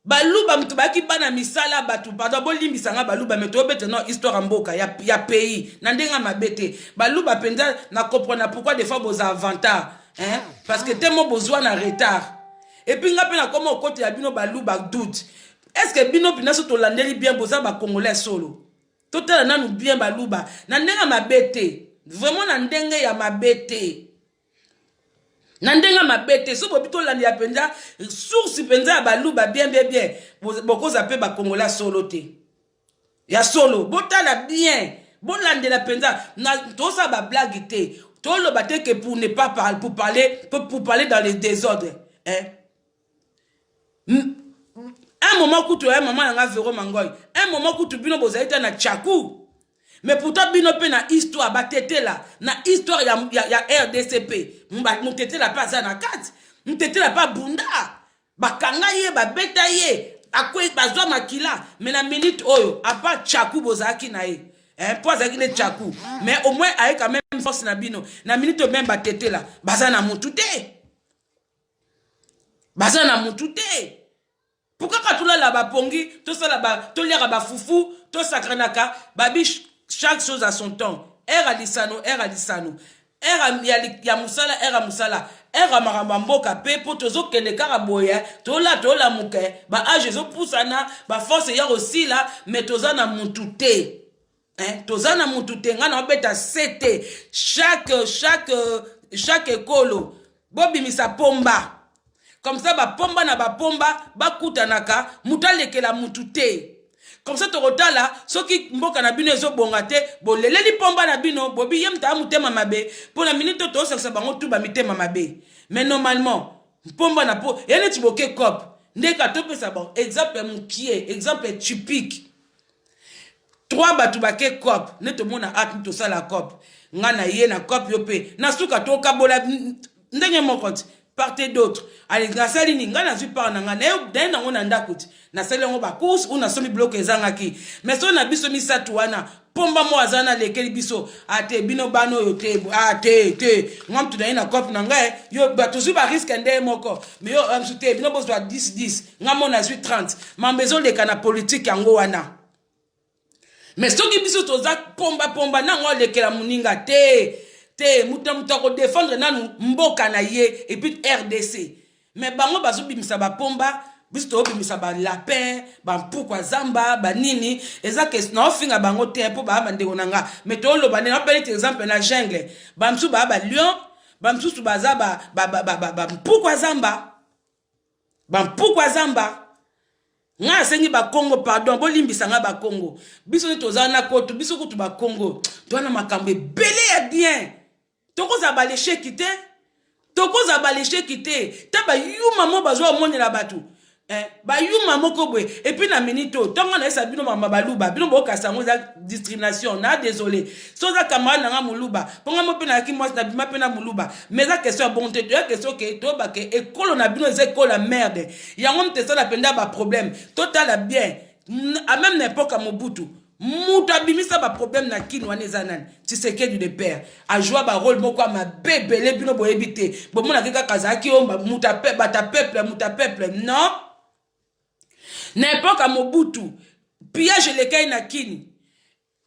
baluba mtu baki bana misala batu pardon bolimbisa nga baluba meto bete non histoire mboka ya pays na ndenga mabete baluba penza na comprendre pourquoi des fois vos avantages parce que tellement besoin na retard et puis nga pe na comment côté ya bino baluba doute est-ce que bino binaso to landeli bien boza ba congolais solo total nanu bien baluba na ndenga mabete vraiment na ndenge ya mabete na ndenga mabete so bobito landi ya penza source penza ya baluba bien bokoza pe ba congolais solo te ya solo botala bien bolandela penza na tosa ba blague te tolo bate que pour ne pas parler pour parler dans les désordres un moment kutu un moment nga Véro Mangoy un moment kutu bino bozaita na Tchakou Mais pourtant, bino pe na histoire, ba tete la, na histoire ya RDCP. Mon tete la pas na kat. Mon tete la pas bunda. Ba kanga ye, ba beta ye. Akwe, ba zwa makila. Mais na minute oyo, a pas tchakou bozaki na ye. Pas zaki ne tchakou. Mais au moins, aye quand même force na bino. Na minute même ba tete la, baza na moutouté. Baza na moutouté. Pourquoi quand tu l'as là-bas pongi, tout ça là-bas, tout l'as là-bas foufou, tout ça kranaka, babi chaque chose à son temps. Er alisano. Er ya musala, er musala. Er amarambambo kape, pour tozo kende karaboya, tola muke, ba age zo poussana, ba force ya aussi là, mais toza na moutouté. Toza na moutouté, ngana obeta sete, chaque école, bobi misa pomba. Comme ça, ba pomba na ba pomba, ba kutanaka, mutaleke la mutute. Comme ça, torota là, ceux qui mboka na bino ezo bongate, bo lele li pomba na bino, bobi yem ta mutema mabe, pour la minute to sa bango tout ba mitema mabe. Mais normalement, pomba na po, yene tiboke cop, ndeka tope sa bon, exemple mukie, exemple typique. 3 batubake cop, ne to mona at to sa la cop. Ngana ye na cop yope, na suka to kabola ndenge mokonti. Partez d'autres. Allez, grâce à l'ininga, n'a vu pas en angane, d'un an on a ndakuti. Na sele on ba course, on a somi bloqué zangaki. Mais si on a biso mi satuana, pomba mo azana lekeli biso, ate bino bano yo te, te. Ngam tu na ina cop nangae, yo ba toujours ba risque ndé moko. Mais yo amsute bino boss doit 10. Ngam on a 30. Ma maison de kana politique yango wana. Mais si on biso toza pomba na ngo lekela muninga te. Muta ko défendre nanu mboka na ye et puis RDC. Mais bango bazo bimisa ba pomba, bisto bimisa ba lapin, ba pourquoi zamba, ba nini, eza que na ofinga bango te po ba bande onanga. Mais to lo bande na peli exemple na jungle. Ba msu ba lion, ba msu baza ba pourquoi zamba. Ba pourquoi zamba. Nga sengi ba Congo pardon, bo limbisa nga ba Congo. Biso ni tozana koto, biso kutu ba Congo. To na makambe belé ya bien. Toko za baleshe kite. Taba yuma mo bazwa omone la batu. Ba yuma mo kobwe. Et puis na minito. Tonga na esa bino mama baluba. Bino bo kasango za discrimination. Na désolé. So za kamara na nga muluba. Ponga mo pena ki moi na bima pena muluba. Mais za question bonté. Ya question ke to ba ke ekolo na bino ze ko la merde. Yango mte sa la penda ba problème. Total la bien. A même n'importe à Mobutu. Mouta bimisa ba problème na kini wane zanan. Tu sais que du père. A jouer ba rôle moko ma bébé le bino bo ebité. Bo mona keka kazaki omba muta peuple. Non. N'importe à Mobutu. Pillage le kay na kini.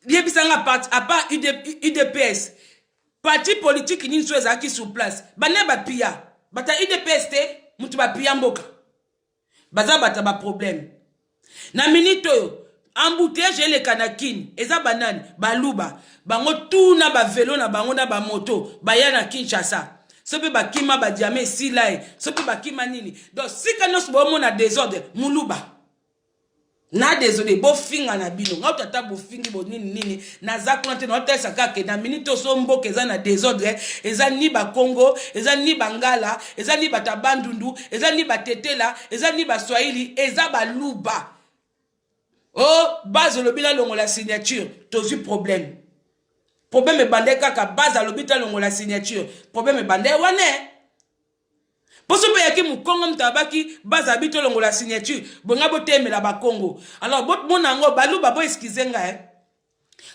Liebisanga part à part UDPS. Parti politique ni soit zaki sur place. Bane ba pia. Bata UDPS te mutu ba pia mboka. Baza bata ba problème. Na minito yo embouteillage les kanakini eza banane baluba bango tout na ba vélo na bango na ba moto baya na Kinshasa sope bakima ba diamé silai sope bakima nini donc si kanos bo mona désordre muluba na désolé bo finga na bino ngauta ta bo fingi bo nini na zakuna te no tesa kake na minute so mboka eza na désordre eza ni ba Congo eza ni bangala eza ni batabandundu eza ni batetela eza ni ba Swahili eza baluba. Oh, base le bilan longo la signature, t'as eu problème. Problème est bandé kaka base à l'hôpital longo la signature. Problème est bandé wane. Pour ce pays qui mou Congo m'tabaki base habite longo la signature. Bonga bote me la ba Congo. Alors bot mon ango balou babo excusenga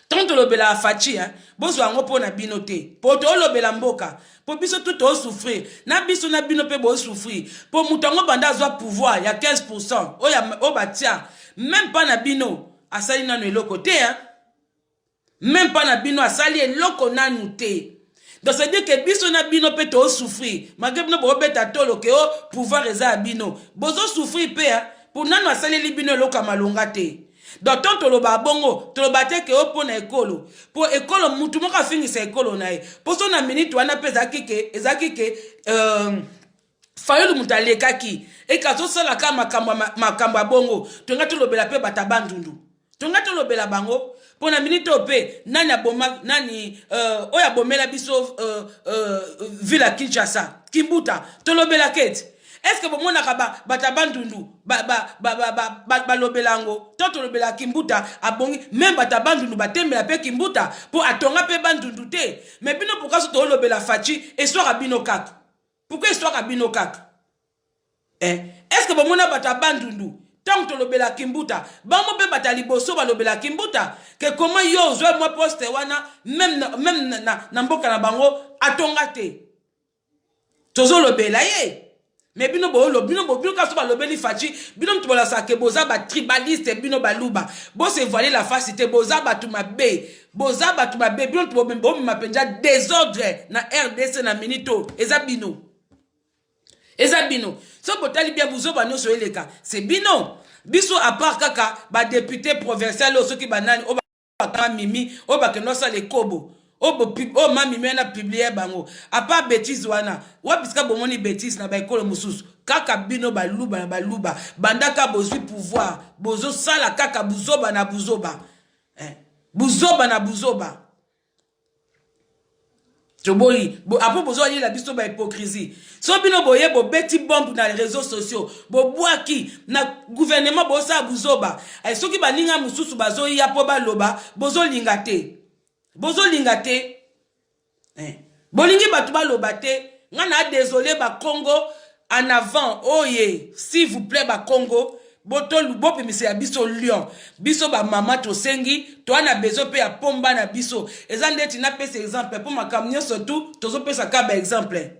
Tant le bela afachi bozo ango po na binote. Po to lo bela mboka. Po biso tout o souffrir. Na biso na bino pe bo souffrir. Po mutango banda zo pouvoir, il y a 15%. O batia. Même pas na bino asali nanu eloko te même pas na bino asali eloko nanu te. Donc ça veut dire que biso na bino pe to souffrir malgré bino bo beta tolo ke o pouvoir eza bino bozo souffrir pe pour nanu asali li bino eloko malonga te. Donc tant to lo ba bongo to lo bate ke o pona ekolo po ekolo mutu moka fingisa ekolo na e po so na minute wana pe ezaki ke Fayulu mutale kaki e kazo sala ka makamba bongo tonga to lobela pe batabandundu tonga to lobela bango pona minute pe nani aboma nani oya bomela biso villa Kinshasa Kimbuta to lobela kete Est-ce que bon nakaba batabandundu balobelango toto lobela kimbuta abongi même batabandundu batembela pe kimbuta pour atonga pe bandundu te mais bino pourquoi so lobela fachi histoire abino kaka pourquoi histoire abino kaka est-ce que bon batabandundu tant que lobela kimbuta bango pe batali boso balobela kimbuta que comment yo zo moi poste wana même na mboka na bango atonga te tozo lobela ye mais bino kaso ba lobeli fachi bino mtu bola sake boza ba tribaliste bino baluba bo se voiler la face te boza batu mabe bino tu bo mapenja désordre na RDC na minito eza bino so botali bien buzo bano so eleka c'est bino biso à part kaka ba député provincial ceux qui banani o ba mimi o ba kenosa le kobo o mami mena publier bango a pas bêtise wana wa biska bomoni bêtise na ba ekolo mususu kaka bino baluba na baluba bandaka bozwi pouvoir bozo sala kaka buzoba na buzoba Toboyi, après besoin de la biso ba hypocrisie. So bino boye bo beti bombe dans les réseaux sociaux. Bo boaki na gouvernement bo sa buzoba. Ay soki baninga mususu bazo ya po ba loba, bozo lingate. Bolingi batu ba loba te. Ngana désolé ba Congo en avant. Oye, s'il vous plaît ba Congo. Boto lubopi mise ya biso lion biso ba mama to sengi to ana bezo pe ya pomba na biso ezande tina pese exemple pour makamnyo surtout tozo pesa ka ba exemple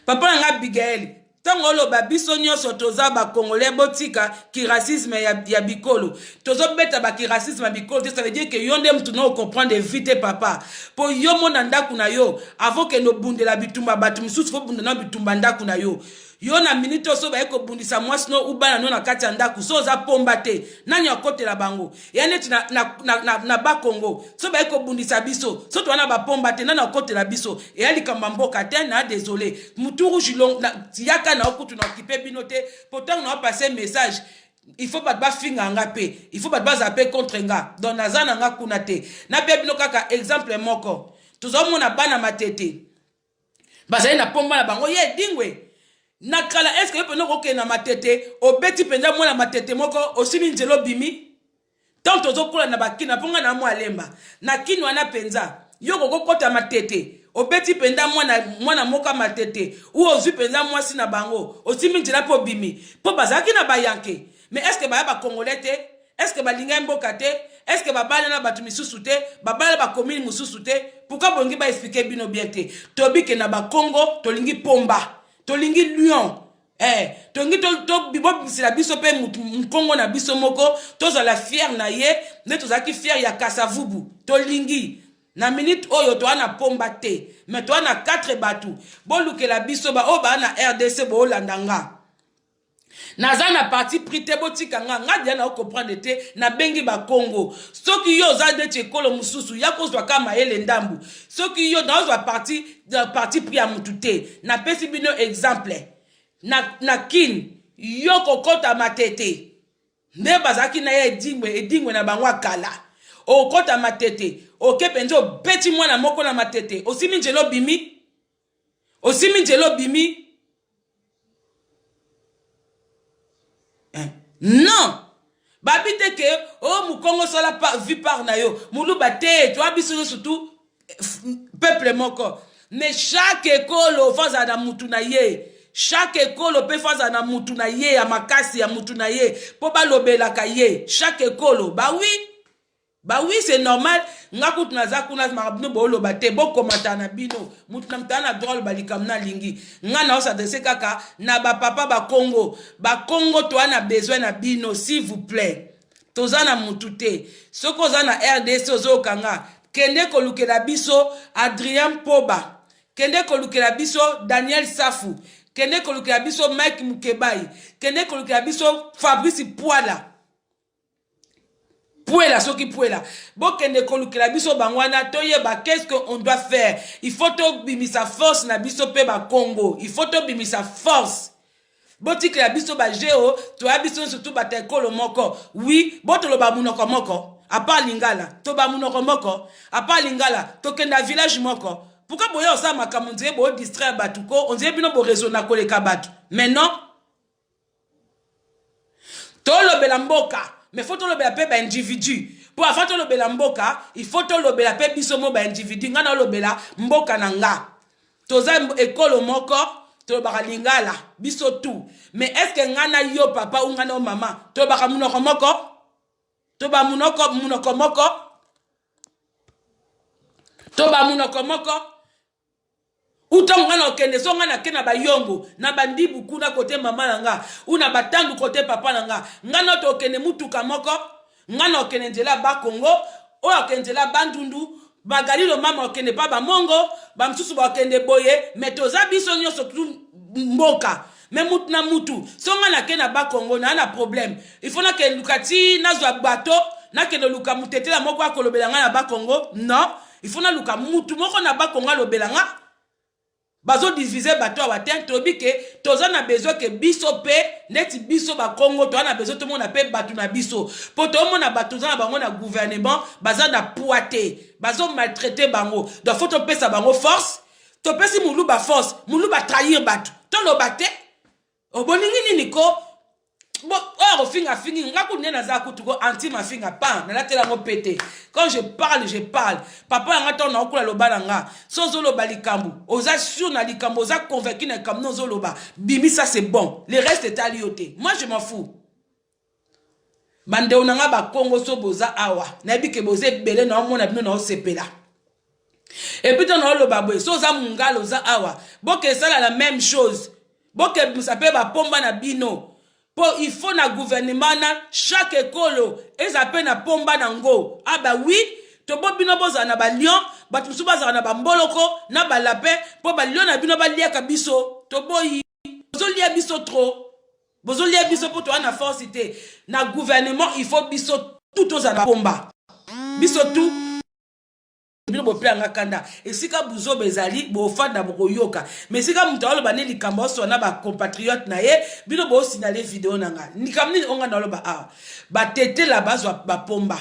papa nga Abigail tango lo ba biso nyoso toza ba congolais botika ki racisme ya bikolo tozo beta ba ki racisme ya bikolo ça veut dire que yonde mtu no comprendre vite papa po yo mona ndaku na yo avant que no bundela bitumba batu misusu fo bundana bitumba ndaku na yo yo na minute so ba eko bundisa mwasi no ubana no na kati ya ndaku so za pomba te nani akotela bango yaneti na ba Congo so ba eko bundisa biso so to wana ba pomba te nani akotela biso e ali kamba mboka te na désolé muturu jilong yaka na okutu na okipe binote pourtant na passer message il faut pas ba finga ngape il faut pas zapper contre nga donc nazana nga kuna te na be bino kaka exemple moko tuzomona bana matete bazali na pomba na bango ye dingwe nakala est-ce que peno ko na matete obeti penza mwana matete moko osimi njelo bimi tant tozokola na bakina ponga na mwa lemba na kinwa na penza yo kokota matete obeti penda mwana moka matete ou ozwi penza mwasi na bango osimi njela po bimi po bazaki na bayanke mais est-ce que ba congolais te est-ce que balinga mboka te est-ce que babala na batu misusu te babala ba commune misusu te pourquoi bongi ba expliquer bino bien te tobi ke na ba Congo tolingi pomba tolingi lion tongi to bibo bisila biso pe Congo na biso moko toza la fier na ye ne tozaki fier ya Kasavubu tolingi na minute oyo to ana pomba te mais to ana 4 batu boluke la biso ba o ba na RDC bo landanga naza na parti prité botika nga dia na comprendre te na bengi ba Congo soki yo za de chekolo mususu ya kozwa kama ele ndambu soki yo na parti pri ya mutute na pesi bino exemple na kin yo kokota matete nde bazaki na ye edingwe na bangwa kala okota matete okepenzo beti mwana moko na matete osimi njelo bimi non babite ke mukongo sala vu par na yo muluba te to abiso surtout peuple moko mais chaque école faza na mutu na ye chaque école pe faza na mutu na ye ya makasi ya mutu na ye po balobela ka ye chaque école bah oui c'est normal ngakut naza kuna mabno bolo bate bo komata na bino mutu na mtana drôle balikamna lingi ngana osadresse kaka na ba papa ba Congo to ana besoin na bino s'il vous plaît tozana mutu te soko za na RDC ozokanga kende kolukela biso Adrien Poba kende kolukela biso Daniel Safu kende kolukela biso Mike Mukebai kende kolukela biso Fabrice Puela soki puela bokende kolukela biso bangwana toyeba qu'est-ce qu'on doit faire il faut to bimisa force na biso pe ba Congo il faut to bimisa force botiki la biso ba geo to abiso surtout ba tekolo moko oui botolo ba munoko moko apa lingala to ba munoko moko apa lingala to kenda village moko pourquoi boya osa makambo nzeye bo distraire batu ko on dirait bino bo raisonner koleka batu mais non tolobela mboka mais faut tolobela pe ba individu pour avant tolobela mboka il faut tolobela pe biso mo ba individu ngana lobela mboka na nga toza ekolo moko tolobaka lingala biso tout mais est-ce que ngana yo papa ou ngana mama tolobaka munoko moko toba munoko moko toba munoko moko utonga na okende so ngana kena bayongo na bandibu kuna kote mama nanga una batandu kote papa nanga ngana to okende mutuka moko ngana okende nzela ba Congo o okende nzela bandundu bagalilo mama okende pa ba mongo ba msusu ba okende boye metoza biso nyonso tu mboka mais mutu na mutu so ngana kena ba Congo na problème il faut na ke lukati na zwa bato na ke luka mutetela moko akolobela ngana ba Congo non il faut na luka mutu moko na ba Congo lobela nga bazo diviser bato wa ten tobi ke toza na besoin ke biso pe neti biso ba Congo to na besoin to mona pe batu na biso po to mona bato za na bango na gouvernement baza na poité bazo maltraiter bango donc faut to pesa bango force to pesi mulu ba force mulu ba trahir batu to lo baté oboningi nini ko bon oh finga ngaku nena za kutuko anti ma finga pa na latela ngo pété quand je parle papa nga to na okula lobala nga sozo loba likambu oza sur na likambu oza convaincu na kam nozo loba bimi ça c'est bon le reste est à lioté moi je m'en fous bande onanga ba Congo so boza awa na bike boze belé na mona bino na osepela et puis dans loba boy soza mungalo za awa boke sala la même chose boke musape ba pomba na bino. Il faut na gouvernement na chaque école ezape na pomba nango ah bah oui to bo bino boza na ba lion batu musu baza na ba mboloko na ba lapin po ba lion na bino ba liaka biso to boyi bozo lia biso trop bozo lia biso po to na forcité na gouvernement il faut biso tout oza na pomba biso tout bino bo planga kanda esika buzo bezali bo fanda bo yoka mais sika mutu aloba ne likambo so na ba compatriote na ye bino bo signaler vidéo nanga nikamni onga na loba ah ba tete la bazwa ba pomba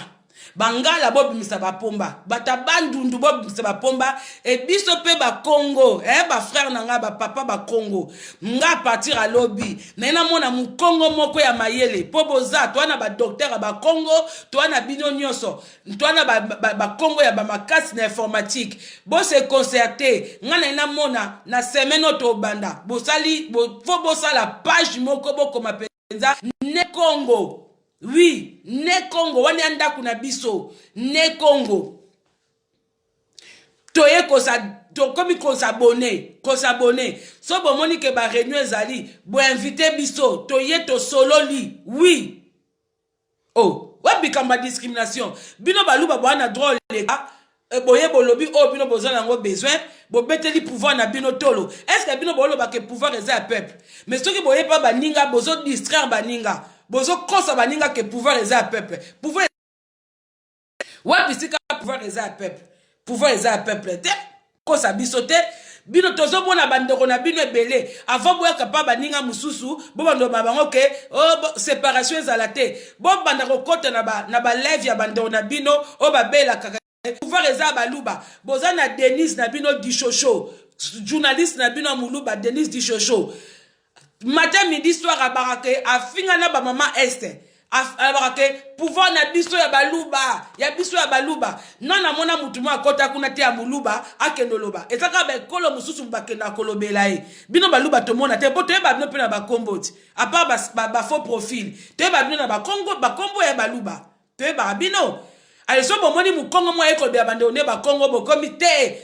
bangala bo bimisa ba pomba batabandundu bo bimisa ba pomba et biso pe ba Congo ba frère nanga ba papa ba Congo nga partir à lobby na mona mu Congo moko ya mayele po boza to na ba docteur ba Congo to na bino nyonso to na ba Congo ya ba makasi na informatique bo se concerter nga na mona na semaine to banda bo sali bo fo bo sala page moko boko mapenza ne Congo. Oui, ne Congo, wani anda kuna biso, ne Congo. Toye ko s'abonner. So bo moni ke ba réunion ezali, bo inviter biso, toye to solo li. Oui. Oh, wa bikamba discrimination. Bino baluba bo na drôle les gars. Boye bolobi o bino bozala ngo besoin bo beteli pouvoir na bino tolo. Est-ce que bino bolo ba ke pouvoir eza peuple? Mais soki boye pa baninga bozo distraire baninga. Bozo kosa baninga ke pouvoir eza peuple. Pouvoir wa bisika pouvoir eza peuple. Pouvoir eza peuple te kosa bisote bino tozo bona bandeko na bino ebele avant boya kapaba baninga mususu bo bando bango ke oh séparation ezala te bo bandako kota na ba lève ya bandeko na bino o babela kaka pouvoir eza baluba boza na Denis na bino Dichocho journaliste na bino muluba Denis Dichocho matin midi soir à barake afinga na ba mama este a barake pouvoir na biso ya baluba non na mona mutumo akota kuna te ya muluba akendoloba ezaka ba kolo mususu bakenda kolobela e bino baluba to mona te boto eba bino pe na ba komboti à part ba faux profil te ba bino na ba kombo ya baluba te ba bino allez so bo moni mu Congo mo eko be abande one ba Congo bo comité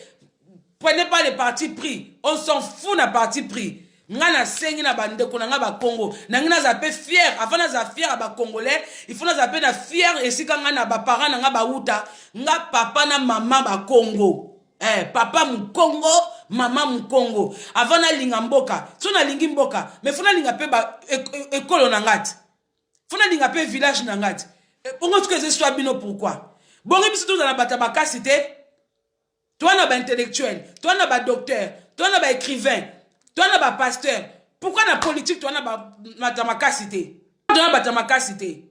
prenez pas les partis pris on s'en fout na parti pris ngana sengi na bande ko nga ba Congo na ngina za pe fier avant na za fier ba congolais il faut na za pe na fier esika ngana ba parents na nga ba uta nga papa na mama ba Congo papa mu Congo mama mu Congo avant na linga mboka so na lingi mboka mais faut na linga pe ba ekolo na ngati faut na linga pe village na ngati bongo tuke ze soit bino pourquoi bongo biso to na bata makasi te toi na ba intellectuel toi na ba docteur toi na ba écrivain toi na ba pasteur pourquoi na politique toi na ba matamakasi te toi na bata makasi te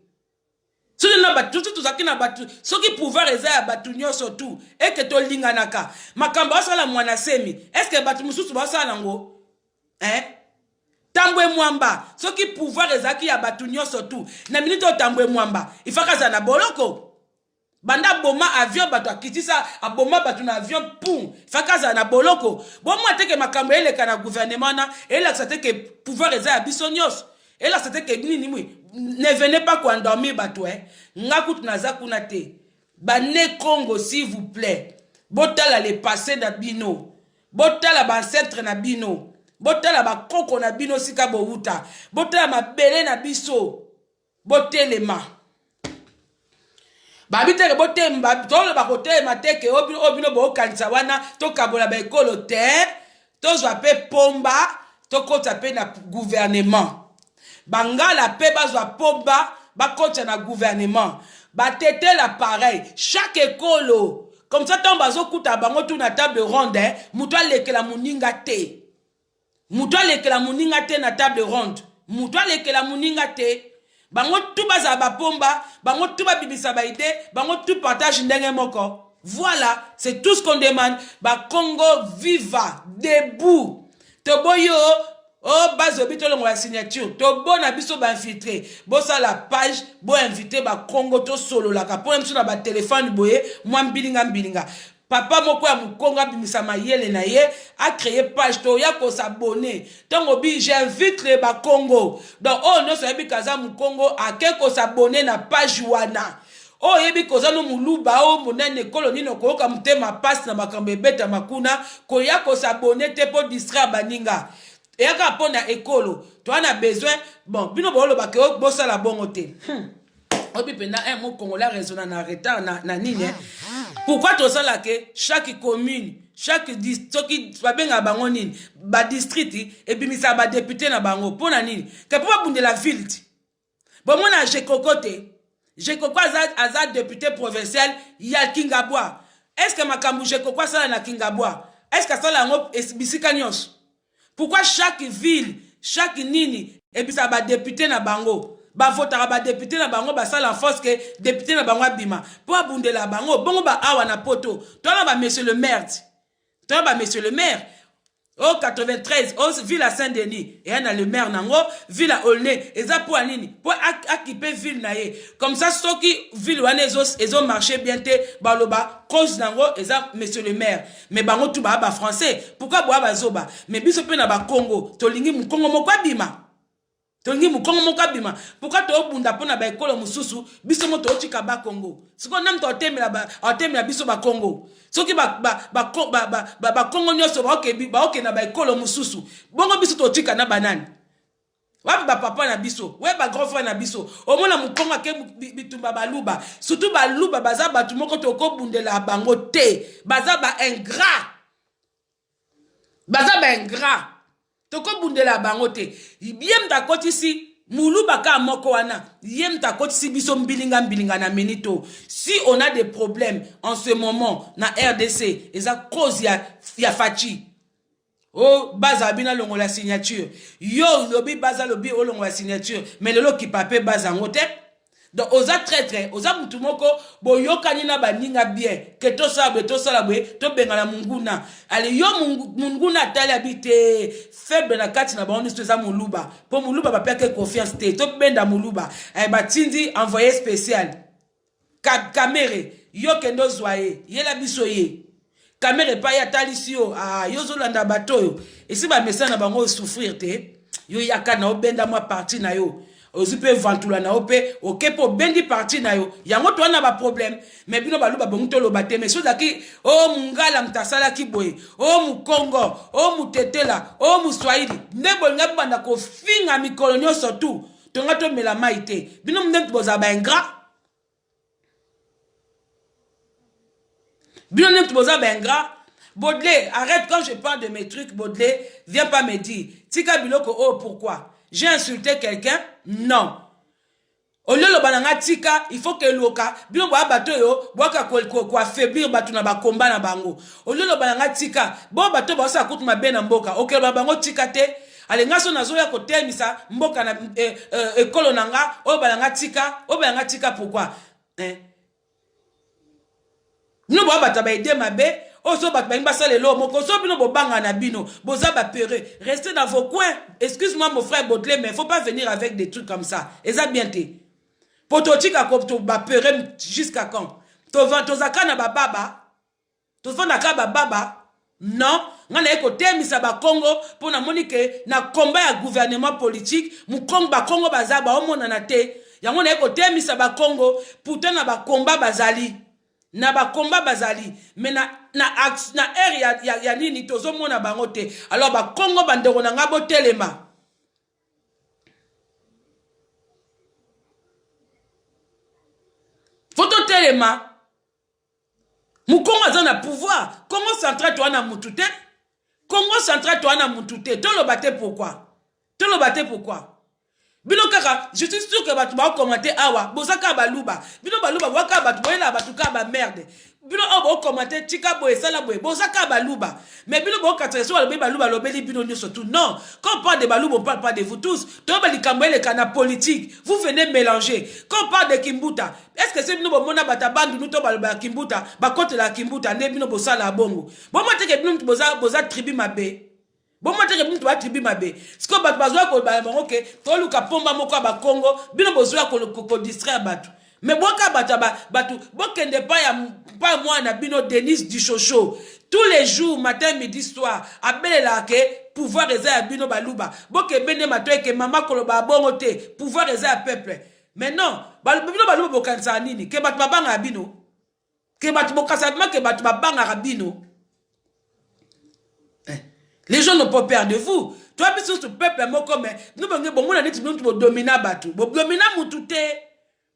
soki na bato tozalaki na bato soki pouvoir eza ya bato nyonso tu eke tolinganaka makambo asala mwana semi eske bato mosusu basala nango tambwe mwamba soki pouvoir ezalaki ya bato nyonso tu na minute oyo tambwe mwamba ifaka aza na boloko banda boma avion bato akitisa aboma bato na avion pum ifaka aza na boloko bomo ateke makambo eleka na gouvernement na elakisa teke pouvoir eza ya biso nyonso elakisa teke nini mwi ne venez pas endormir bato nga kutu naza kuna te bane Congo s'il vous plaît botala le passé na bino botala ba ancêtre na bino botala ba koko na bino sika bouta botala mabele na biso botelema babiteke botemba tolo bakote mateke obino bo kanisa wana to kabola ba ekolo te tozwa pe pomba to kota pe na gouvernement bangala pe bazwa pomba bakota na gouvernement batetela pareil chaque ekolo comme ça tomba zo kuta bango tu na table ronde muto alekela muninga te muto alekela muninga te na table ronde muto alekela muninga te bango tu baza ba pomba bango tu ba bibisa ba idée bango tu partage ndenge moko. Voilà, c'est tout ce qu'on demande. Ba Congo viva debout toboyo. Oh, bazo bito longo la signature. To bon abiso ba infiltré. Bosa la page, bo invité ba Congo to solo la ka. Po mso na ba téléphone boye, moi mbilinga. Papa moko ya mukonga bimisa mayele na ye a créé page to ya ko s'abonner. Tongo bi j'invite le ba Congo. Donc oh no so yebi kaza mukongo a ke ko s'abonner na page wana. Oh yebi koza no muluba o monene koloni no ko ka mutema passe na makambe beta makuna ko ya ko s'abonner te po distraire baninga. Et à pona écolo, tu as besoin, bon, bino bolo ba ke bossa la bongo te. Obi pena un mot congolais raisonna na retard na nini. Pourquoi to ça là que chaque commune, chaque district qui va bien à bango nini, ba district et puis misa ba député na bango pona nini. Que pour bunde la ville. Bon moi na j'ai cocoté. J'ai coco azad député provincial ya Kingabwa. Est-ce que makambu j'ai coco ça na Kingabwa? Est-ce que ça là ngo bisika nyos? Pourquoi chaque ville, chaque nini, et puis ça va député na bango, ba votera ba député na bango, ba sala force que député na bango bima. Pour abonde la bango, bongo ba awa na poto. Toi ba monsieur le maire. Toi ba monsieur le maire. Au 93, au ville à Saint-Denis, et on a le maire nango, ville à Aulnay, et ça pour nini, pour équiper ville na ye. Comme ça, ceux qui ville wane ils ont marché bien te, baloba, cause nango, et ça monsieur le maire. Mais bango tout ba français. Pourquoi boa ba zoba? Mais biso pe na ba Congo, tolingi mu Congo moko bima. Tolingi mu Congo moko bima. Pourquoi to bunda pona ba ekolo mususu, biso moto otika ba Congo. Siko nam to temela biso ba Congo. Soki ba Congo nyoso ba oke na ba ekolo mususu. Bongo biso to tika na banane. Wapi ba papa na biso, we ba grand frère na biso. Omona mu Congo ke bitumba baluba. Surtout baluba baza batu moko to ko bundela bango te. Baza ba ingrat. Baza ba ingrat. To ko bundela bango te. Bien ta koti si Muluba ka moko wana, yem ta koti si biso mbilinga na menito. Si on a des problèmes en ce moment na RDC, eza cause ya fachi. Oh, baza bina longo la signature. Yo lobi baza lobi o longo la signature, mais lelo ki pape baza ngote. Donc oza traître, oza mutu moko bo yokani na baninga bien, que to sa bwe, to bengala munguna. Ale yo munguna tali habite faible na kati na baoni sto za muluba. Po muluba ba peke confiance te, to benda muluba. Eh ba tindi envoyé spécial. Kamere, yo kendo zwaye, yela biso ye. Kamere pa ya tali si yo, yo zolanda batoyo. Et si ba message na bango souffrir te, yo yaka na obenda mwa parti na yo. Ozipe vantula na ope okepo bendi parti na yo yango to na ba problème mais bino baluba bonto lo bate mais so daki o mungala mtasala kiboye o mukongo o mutetela o muswahili ndebo ngaba na ko finga mikolo nyoso tu tonga to mela maite bino mndem boza ba ingrat bino mndem boza ba ingrat. Baudelaire, arrête quand je parle de mes trucs. Baudelaire, viens pas me dire tika biloko oh pourquoi j'ai insulté quelqu'un? Non. Au lieu de balanga tika, il faut que loka, bien boa bato yo, boa ka ko affaiblir batu na ba combat na bango. Au lieu de balanga tika, bo bato ba sa kutu mabe na mboka. OK ba bango tika te, alenga so nazoya kotemisa mboka na ekolo nanga oyo balanga tika pourquoi bino boya bato baide mabe oyo so bato balingi basala elo moko so bino bobanga na bino boza bapere restez dans vos coins. Excuse-moi mon frère Botley, mais il faut pas venir avec des trucs comme ça. Eza bien te pototika ko to bapere jusqu'à quand? Tozaka na bababa tozaka bababa. Non, ngana eko temisa ba Congo pour na monike na combat ya gouvernement politique mu Congo ba Congo bazaba omona na te yango na eko temisa ba Congo pourtant na ba combat bazali na ba combat bazali mais na area ya nini tozo mona bango te. Alors ba Congo bandeko na ngabo telema photo telema Mukongo azana pouvoir. Congo central toi na mutute. Congo central toi na mutute. Tolo bate pourquoi? Tolo bate pourquoi? Bino kaka, je suis sûr que batu ba commenter awa, bozaka baluba. Bino baluba waka batu boyela batu ka ba merde. Bino obo commenter tika boye sala boye, bozaka baluba. Mais bino bo katreso alobe baluba lobeli bino nyo surtout. Non, quand on parle de baluba, on parle pas de vous tous. Toba likambo le kana politique. Vous venez mélanger. Quand on parle de Kimbuta, est-ce que c'est bino bo mona batabandu nous toba ba Kimbuta, ba kote la Kimbuta ne bino bo sala bongo. Bon moi teke bino boza tribu mabe. Bon moi teke bino to tribu mabe. Sko bat bazwa ko ba OK, to luka pomba moko ba Congo, bino bozwa ko distraire batu. Mais boka batu bokende pas moi na bino Denis Duchocho. Tous les jours matin midi soir abele la ke pouvoir eza bino baluba. Boke bene mato ke mama koloba bongo te, pouvoir eza peuple. Mais non, bino baluba bokansa nini? Ke batu babanga bino. Ke batu bokasa ke batu babanga bino. Les gens n'ont pas peur de vous. Toi, bis sur ce peuple, moi, comme nous, bon, on a dit que nous domina batu. Bon, domina mutute.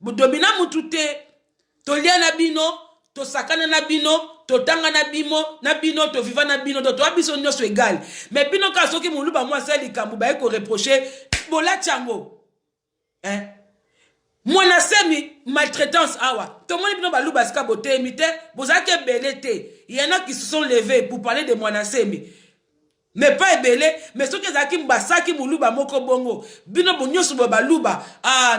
Bon, domina mutute. To lia na bino, to sakana na bino, to tanga na bino, to viva na bino, to bis on est égal. Mais bino, quand ce qui m'a lu, moi, c'est les cambo, bah, qu'on reprocher, bola tchango. Hein? Moi, na semi maltraitance, awa. Tout le monde, bino, balou, baska, bote, imite, bozake belete. Il y en a qui se sont levés pour parler de moi, na semi. Mais pas ebele, mais ceux qui zaki mbasaki muluba moko bongo. Bino bonyosu boba luba,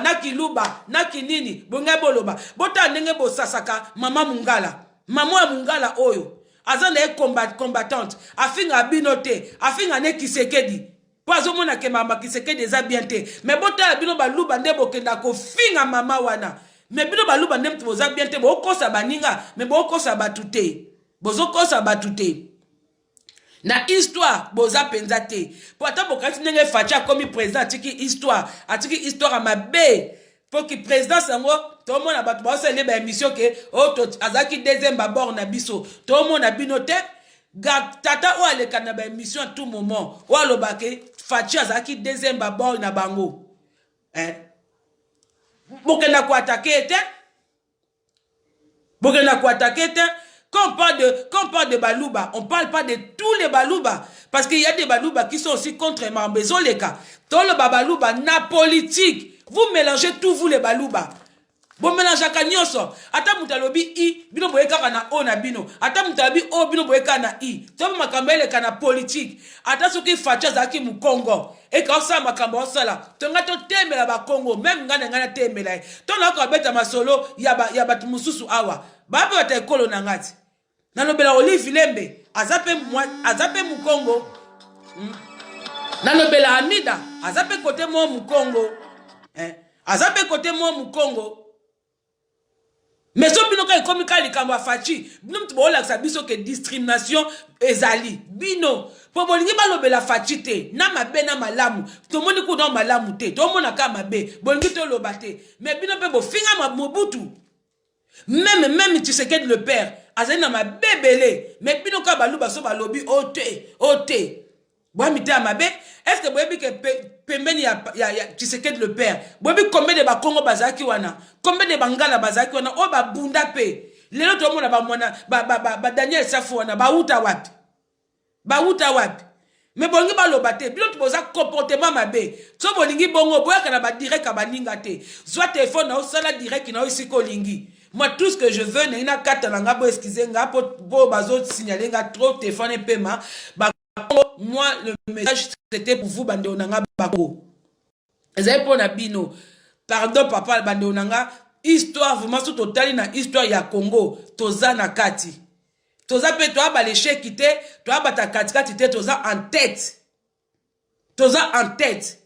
naki luba, naki nini, bonga boloba. Bota nenge bo sasaka, mama mungala. Maman mungala oyo. Azana e combattante. Afinga binote, afinga ne kisekedi. Pas au mona ke mama kisekedi eza bien te. Mais bota bino baluba ndebo kenda ko finga mama wana. Mais bino baluba ndem boza bien te, bo kosa baninga, mais bo kosa batute. Bozo kosa batute. Na histoire boza penzate pour ata bokati ndenge facha comme président atiki histoire à ma bé pour que président sango tout le monde a battu ba sele ba émission que azaki deuxième babord na biso tout le monde a binote tata o ale kana ba émission à tout moment o alobake facha azaki deuxième babord na bango bokena ko attaquer te. Quand on parle de Balouba, on ne parle pas de tous les Balouba. Parce qu'il y a des Balouba qui sont aussi contre Mambezo les cas. Dans le Balouba, na politique. Vous mélangez tout, vous les Balouba. Vous mélangez à Kanyoso. Ata mutalobi I, bino boeka kana O na bino. Ata mutalobi O, bino boeka na I. Tomo makambele kana politique. Ata soki facha zaki mu Congo. Et quand ça makamba osala. Tonga to temela ba Congo. Même ngana temela. Tona ko beta masolo, yaba tumususu awa. Baba wata ekolo na ngati. Nanobela Olive Lembe, azape Mukongo. Nanobela Amida, azape kote mo Mukongo. Azape kote mo Mukongo. Mais so bino ka ekomika likambo afachi, bino mtubola biso ke discrimination ezali. Bino, po bolingi balobela fachi te, na mabe na malamu. To moni ku na malamu te, to mona ka mabe, bolingi to lobate. Mais bino pe bo finga Mobutu. Même Tshisekedi le père, azena ma bébélé, mais bino ka baluba so balobi ote. Boamite amabe, est-ce que boyebi ke pembeni ya Tshisekedi le père, boyebi combien de ba Congo bazaki wana, combien de bangala bazaki wana, o ba bunda pe. Lelo to mona ba mona ba Daniel Safo wana ba uta wapi. Mais bolingi baloba te, bino to boza comportement mabe. So bolingi bongo boyaka na ba direct ka baninga te. Soit téléphone na osala direct na osiko lingi. Moi, tout ce que je veux, c'est que je veux, excusez-moi, pour signaler trop téléphone et paiement. moi, le message, c'était pour vous, bande onanga bako. Vous avez pour Nabino. Pardon, papa, bande onanga. Histoire, vraiment, tout total, na histoire ya Congo. Toza na kati. Toza pe, toa ba l'échec kite, toa ba ta kati kati te, toza en tête. Toza en tête.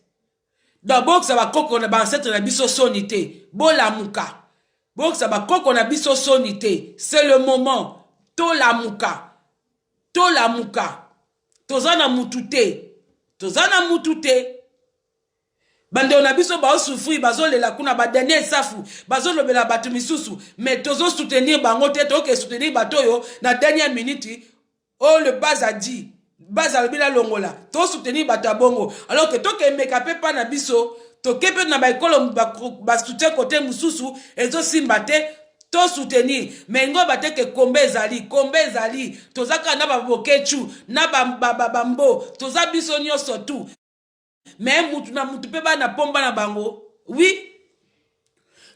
D'abord, ça va koko na ba ancêtre na biso sonité. Bo la muka. Bon, ça va koko na biso sonité. C'est le moment. To la muka. To la muka. Toza na mutute. Toza na mutute. Bande on a biso ba souffrir, bazo le la kuna ba dernier safu, bazo le bela batu misusu, mais tozo soutenir bango te to ke soutenir batoyo na dernière minute. Oh le baz a dit, baz a bila longola, to soutenir batabongo. Alors que to ke mekape pa na biso, to kepe na ba ekolo ba soutien côté mususu, ezo simbate to soutenir. Mais ngo bate ke kombe zali, tozaka na ba bokechu, na ba bambo, toza biso nyoso tout. Mais mutu na mutu pe ba na pomba na bango. Oui.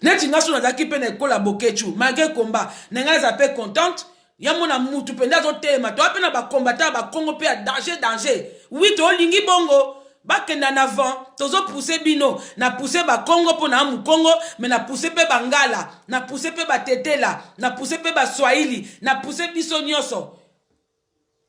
Neti ngaso na zaki pe na ekola bokechu. Malgré combat. Nenga za pe contente. Yamo na mutu pe ndazo tema. To ape na ba combattant ba Congo pe a danger. Oui, to lingi bongo. Ba kenda na avant. Tozo pousser bino. Na pousser ba Congo po na amu Congo. Mais na pousser pe bangala. Na pousser pe ba tetela. Na pousser pe ba swahili. Na pousser biso nyoso.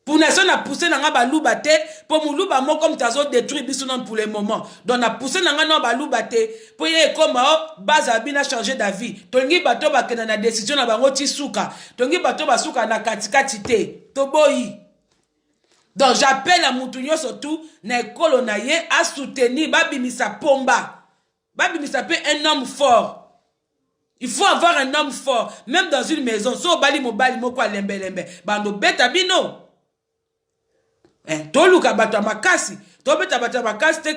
Pour nation a poussé dans ba louba te pour mou louba mo comme tazo détruit biso non pour le moment. Donc a poussé dans ba ba louba te pour y comme base abina changer d'avis. Tongi bato ba kena na décision na bango ti suka. Tongi bato ba suka na katikati te. To boyi. Donc j'appelle à Moutounio surtout na ekolo na ye à soutenir babi misa pomba. Babi misa pe un homme fort. Il faut avoir un homme fort même dans une maison. So bali mo kwa lembe. Bando beta bino. Toluka bato makasi, tobeta bato makasi te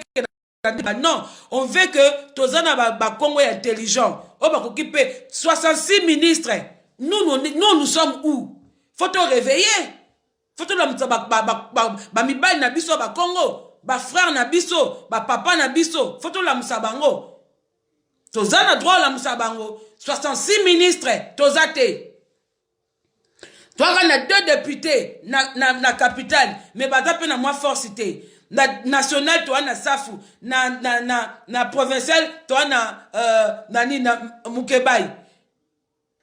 non, on veut que tozana ba Congo est intelligent. On va occuper 66 ministres. Nous sommes où? Faut te réveiller. Faut te ba mibali na biso ba Congo, ba frère na biso, ba papa na biso. Faut te la musabango. Tozana droit la musabango. 66 ministres, tozate. Toi, on a 2 députés na capitale, mais bah t'as na moi forcité. Na national, toi na Safu, na provincial, toi na Mukebai.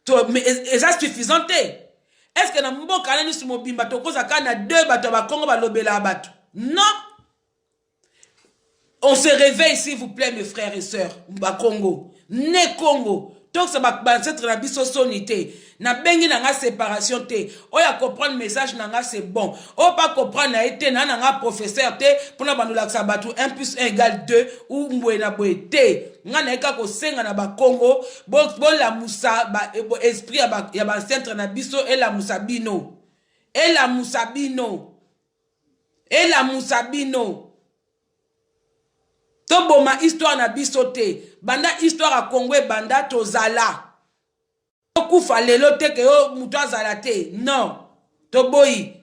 Toi, mais est-ce suffisant? Est-ce que na mboka na nous mobimba to koza kana 2 bato ba Congo ba lobela bato? Non. On se réveille s'il vous plaît mes frères et sœurs, ba Congo, né Congo. Donc ça va ancêtre na biso sonité. Na bengi na nga séparation te. Oya comprendre message na nga c'est bon. O pas comprendre na été na nga professeur te pour na bandula sa batu 1 + 1 = 2 ou mbwe na boye te. Nga na eka ko senga na ba Congo bo la musa ba esprit ya ba centre na biso et la musabino. Et la musabino. Et la musabino. Toboma histoire na biso te. Banda histoire a Congo banda tozala. Okufa lelo te ke yo mutu azala te. Non. Toboyi.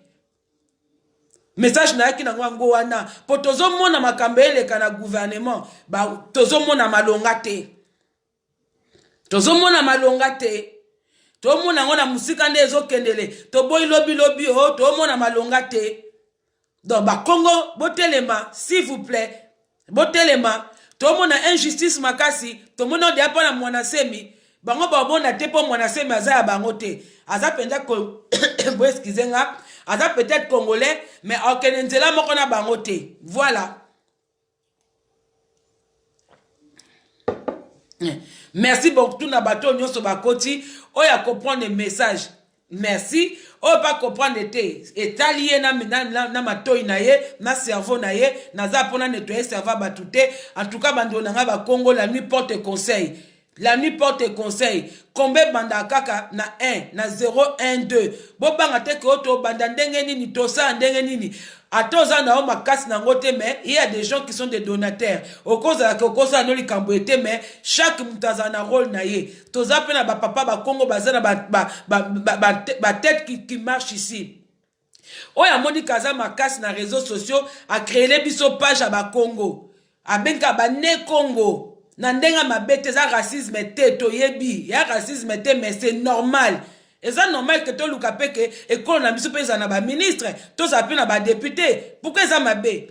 Message na yaki na ngo wana. Po tozo mona makambe eleka na gouvernement. Ba tozo mona malonga te. Tozo mona malonga te. To mona ngona musika nde ezo kendele. Toboyi lobi o to mona malonga te. Donc ba Congo botelema s'il vous plaît. Botelema, to mona injustice makasi, to mona de apana mwana semi, bango ba bona te po mwana semi aza ya bango te. Aza penza ko bo excusenga, aza peut-être congolais, mais okenenzela moko na bango te. Voilà. Merci beaucoup tout na bato nyonso bakoti, oya comprendre le message. Merci. O pas comprendre te. Etalié na matoi na ye, na cerveau na ye, na za pona nettoyer cerveau batute. En tout cas bando na ba Congo la nuit porte conseil. La nuit porte conseil. Combien banda kaka na 1, na 0, 1, 2. Bo banga te ko to banda ndenge nini to sa ndenge nini. Atoza na o makasi na ngote mais il y a des gens qui sont des donateurs. Au cause no likamboete mais chaque mutaza na rôle na ye. Toza pe na ba papa ba Congo bazana ba tête qui marche ici. Oya moni kaza makasi na réseaux sociaux a créé les biso page à ba Congo. A benka ba ne Congo. Na ndenga mabete za racisme te to yebi. Ya racisme te mais c'est normal. eza normal que toluka pe ke ekolo na biso mpe eza na baministre tozala mpe na badepute pourquoi eza mabe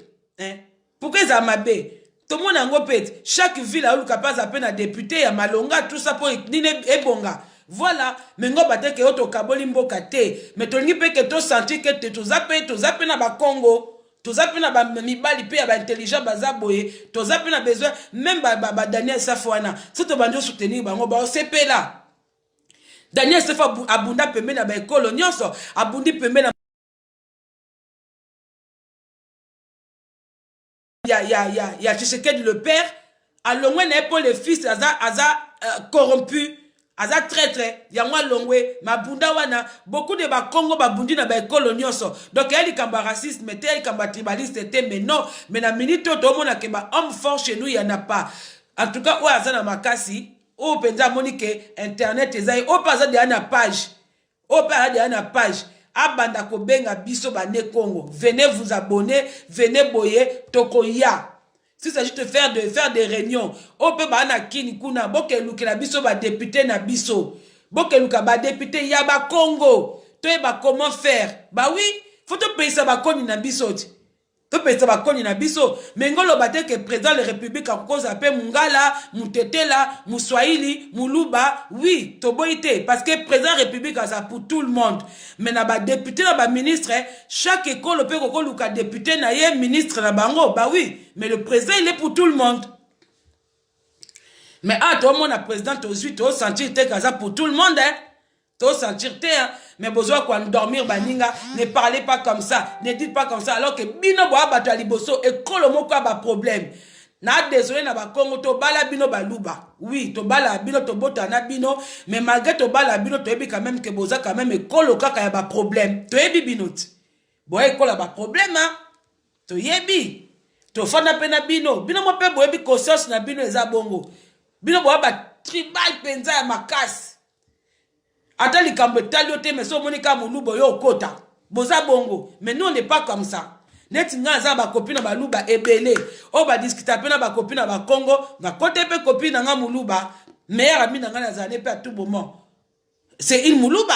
pourquoi eza mabe tomona yango pete chaque ville aoluka mpe aza mpe na député ya malonga tout ça mpo nini ebonga voilà mengo bate ke yo tokaboli mboka te me tolingi mpe ke tosentir ke te toza mpe na bakongo toza mpe na bamibali mpe ya baintelligent baza boye toza mpe na besoin même Daniel Safo wana so tobandi osoutenir bango baosepela Daniel Safo abunda pembe na baekolo nyonso abundi pembe na ya Tshisekedi le père alongwe na pour le fils aza corrompu aza traître yango longwe mabunda wana beaucoup de bakongo babundi na baekolo nyonso donc elle kamba racisme te elle kamba tribaliste te mais non mais na minute to mona ke ba homme fort chez nous y en a pas en tout cas ou aza na makasi ou penza monique internet ezai ou pas de na page ou pas de na page abanda ko benga biso bane Congo venez vous abonner venez boyer tokoya. Si ça s'agit de faire des réunions, on peut ba na kini kuna boke luki na biso ba député na biso. Boke luka ba député ya ba Congo. Toi ba comment faire? Bah oui, faut te payer ça ba koni na biso. To payer ça ba koni na biso. Mengolo bate que président de la République a cause appel Mungala, Mutetela, Muswahili, Muluba. Oui, to boité parce que président de la République a ça pour tout le monde. Mais na ba député na ba ministre, chaque école peut ko luka député na ye ministre na bango. Bah oui. Mais le président, il est pour tout le monde. Mais tout le monde a président, tu as sentir que pour tout le monde. Tu as sentir mais besoin qu'on dormir, baninga. Ne parlez pas comme ça. Ne dites pas comme ça. Alors que bino boa bata liboso et kolomo kwa ba problème. Na désolé na ba Congo to bala bino baluba. Oui, to bala bino to bota na bino. Mais malgré to bala bino to ebi quand même que boza quand même et kolo kaka ya ba problème. To ebi binot. Boye kola ba problème hein. To yebi. To fana pena bino mo pe boyebi conscience na bino eza bongo bino boya ba tribal penza ya makasi ata likambo talio te mais so monika molubo yo kota boza bongo mais nous on n'est pas comme ça neti nga za ba copine ba luba ebele o ba discuter pena ba copine ba Congo na kote pe copine nga moluba meilleur ami nga na zane pe à tout moment c'est il moluba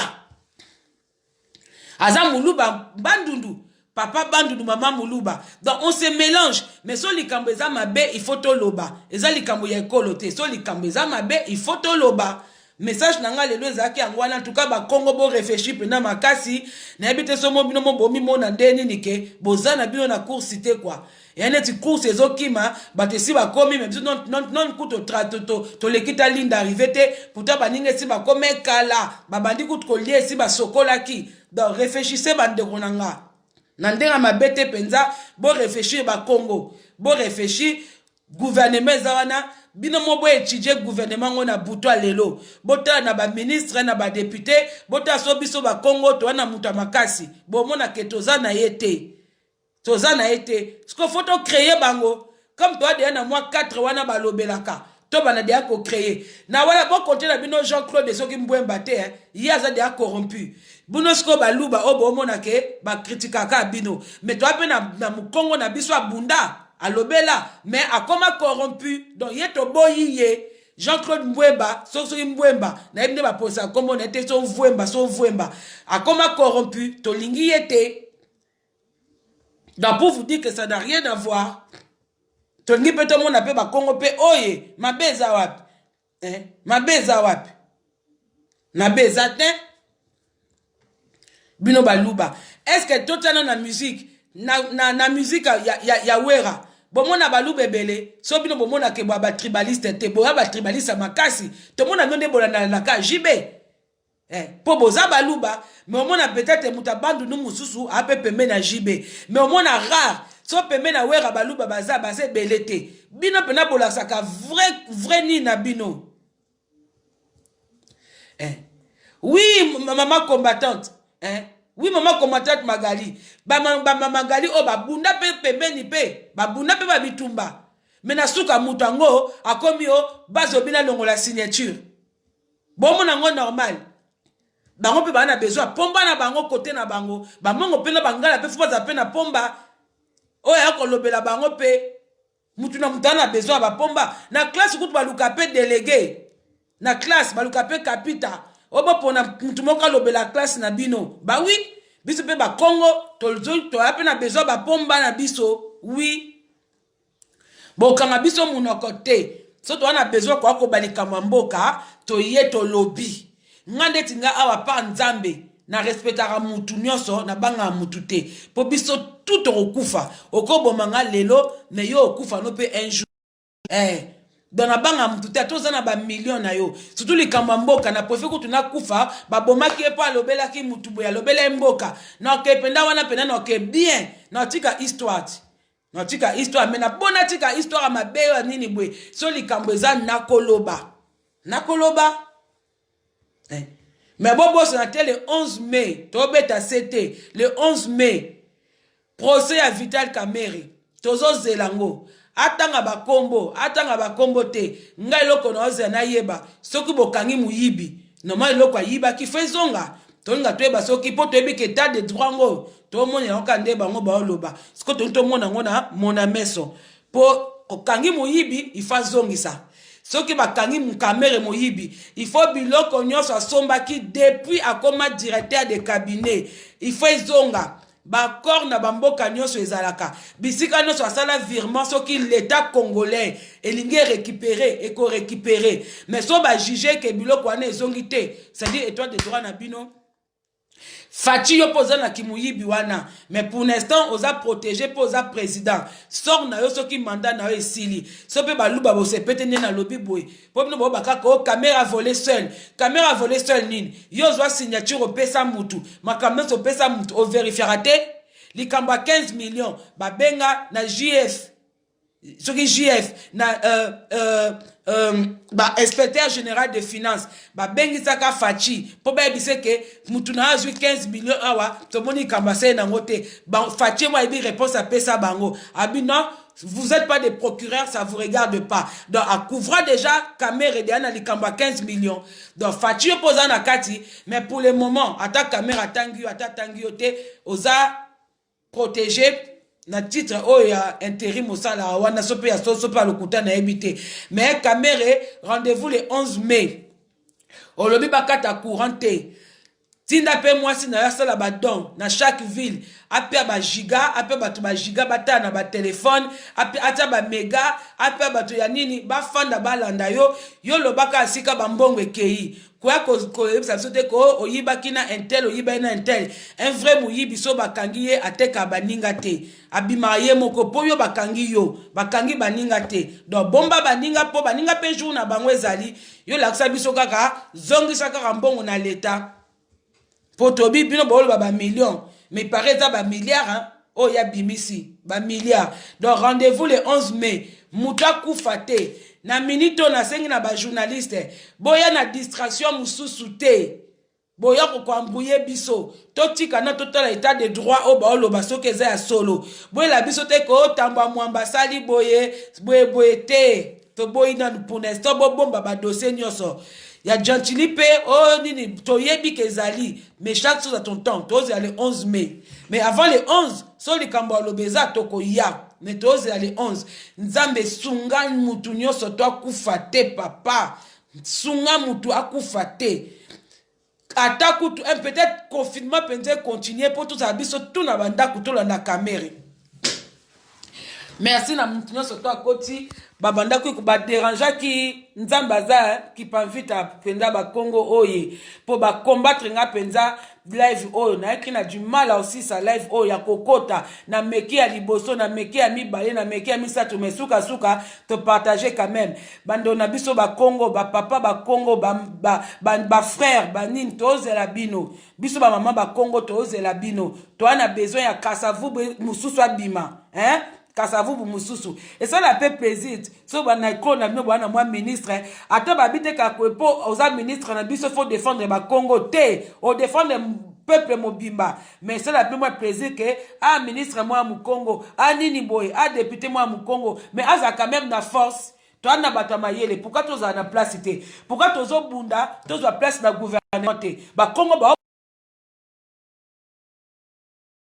aza moluba bandundu papa bandu maman muluba. Donc on se mélange. Mais so likambo eza mabe, il faut to loba. Eza likambo ya ekolote. So likambo eza mabe, il faut to loba. Message nanga lelo ezaki angwana en tout cas ba Congo bo réfléchir pena makasi na ebite so mo bino mo bomi mo na ndeni nike bozana bino na course cité quoi. Et neti course ezokima bate si ba komi même non kuto to lekita ligne d'arrivée te pourtant baninga si ba kome kala babandi kuto kolie si ba sokola ki. Donc réfléchissez bande konanga. Nandera mabete penza bo réfléchir ba Congo bo réfléchir gouvernement zawana bino mo bo étudier gouvernement ngona butwa lelo bota na ba ministre na ba député bota so biso ba Congo to na muta makasi bo mona ke toza na yete ce qu'il faut créer bango comme toi de na moi 4 wana ba lobelaka to bana de ko créer na wala bo compter na bino Jean-Claude soki mbwemba te yi aza de corrompu bunosko baluba obo mona ke ba critica ka bino mais toi pe na mukongo na biso abunda alobela mais akoma corrompu donc yeto boyiye Jean-Claude Mbwemba soso Mbwemba na ebne ba posa kombo na te so Mbwemba akoma corrompu to lingi yete donc pour vous dire que ça n'a rien à voir to lingi pe to mona pe ba Congo pe oye mabeza wapi mabeza wapi na beza te bino baluba est-ce que tout na musique na musique ya wera bomona baluba ebele so bino bomona ke ba tribaliste te boya ba tribaliste makasi to mona nonde bolana na ka jibe po boza baluba mais omona peut-être muta bandu nu mususu ape pembe na jibe mais omona rare so pembe na wera baluba baza belete bino pena bolasaka vrai ni na bino oui maman combattante oui maman combattante Magali Magali o babunda pe pembeni pe babunda pe babitumba mais na suka mutango akomi o bazobina longola signature bon mon ngo normal bango pe bana besoin pomba na bango côté na bango bamongo pe na bangala pe fuba za pe na pomba o ya kolobela bango pe mutu na mutana besoin ba pomba na classe kutu baluka pe délégué na classe baluka pe capita obo pona mutu moko alobela classe na bino ba oui biso pe ba Congo to ape na besoin ba pomba na biso oui bokanga biso munoko te so to wana besoin kwa ko balika mboka to ye to lobby ngande tinga awa pa nzambe na respectara mutu nyonso na banga mutu te po biso tout okufa okobomanga lelo me yo okufa no pe un jour dans la banga mutu te tozana ba million na yo surtout likamba mboka na prefe kutu na kufa ba bomaki epa lobela ki mutu boya lobela mboka na ke penda wana penda na ke bien na tika histoire mais na bona tika histoire mabeyo nini bwe so likambo eza nakoloba mais bon boss na le 11 mai tobeta c'était le 11 mai procès à Vital Kamerhe tozo zelango atanga bakombo te ngai loko na oze na yeba soki bokangi muyibi normal loko yiba ki fezonga tonga toyeba soki po toyebi ke état de droit ngo to moni na okande bango ba oloba siko to mona ngona mona meso po okangi muyibi ifazongisa soki bakangi Kamerhe moyibi il faut biloko nyonso asombaki depuis akoma directeur de cabinet il faut ezonga bakor na bamboka nyonso ezalaka bisika nyonso asala virement soki l'état congolais elingi récupérer eko récupérer mais so ba juger ke biloko wana ezongi te c'est-à-dire étoile de droit na bino Fachi yo poza na kimuyibi wana mais pour l'instant oza protégé poza président sort na yo soki mandat na yo esili so pe baluba bo se pete na lobi boy po bino bo bakaka o caméra volé seul nini yo zwa signature o pesa mutu makambo so pesa mutu o vérifiera te likamba 15 millions babenga na JF soki JF na inspecteur général de finances bengi saka Fachi po ba bise ke mutu na azwi 15 millions awa to moni kambase na ngote Fachi moi bi réponse à pesa bango abi non vous êtes pas des procureurs ça vous regarde pas donc à couvrir déjà Kamerhe de na likamba 15 millions donc Fachi posa na kati mais pour le moment ata Kamerhe tangi te oza protégé na titre oya intérim au sala wana sope ya sopa lokuta na ebité mais Kamerhe rendez-vous le 11 mai olobi bakata couranté tinda pe mwasi na yasala badon na chaque ville apia ba giga apia bato ba giga bata na ba téléphone apia ata ba méga apia bato ya nini ba fanda balanda yo lobaka asika ba mbongo ekei kwa ko ebisa sote ko oyiba kina intel oyiba na intel un vrai muyibi so bakangi ye ateka baninga te abima ye moko po yo bakangi baninga te donc bomba baninga po baninga pe jour na bango ezali yo lakisa biso kaka zongisa kaka mbongo na l'état po tobi bino bolo ba millions mais paraît ça ba milliards hein oh ya bimisi ba milliards donc rendez-vous le 11 mai muta kufate na minito na sengi na ba journaliste boya na distraction mususu te boya ko kwambuye biso totika na total état de droit o ba oloba soki eza ya solo boye la biso te ko tamba mwamba sali boye te to boyi na pour l'instant bomba ba dossier nyonso ya gentili pe oh nini toyebi kezali mais chaque chose à ton temps toze aller 11 mai mais avant le 11 so likambo lobeza toko ya mais toze aller 11 nzambe sunga mutu nyonso to akufa te papa sunga mutu akufa te ataku peut-être confinement peut continuer pour tout ça biso tout na banda kutola na Kamerhe merci na mutu nyonso to akoti babanda ko ba déranger ki nzambaza ki panvita penda ba Congo oye pour ba combattre nga penza live oyo na ekina du mal aussi sa live oyo ya kokota na meki ya liboso na meki ya mibale na meki ya misato mesuka suka to partager quand même bando na biso ba Congo ba papa ba Congo ba frère ba nini tozela bino biso ba maman ba Congo tozela bino to ana besoin ya kasavu mususu abima hein kasavu mususu et ça la fait plaisir so bana ko na bana moi ministre ata babite ka kwepo oza ministre na biso faut défendre ba Congo te o défendre peuple mobimba mais ça la fait moi plaisir que ministre moi mu Congo nini boy député moi mu Congo mais aza quand même na force toi na batama yele pourquoi toza na place te pourquoi tozo bunda tozo place na gouvernement te ba Congo ba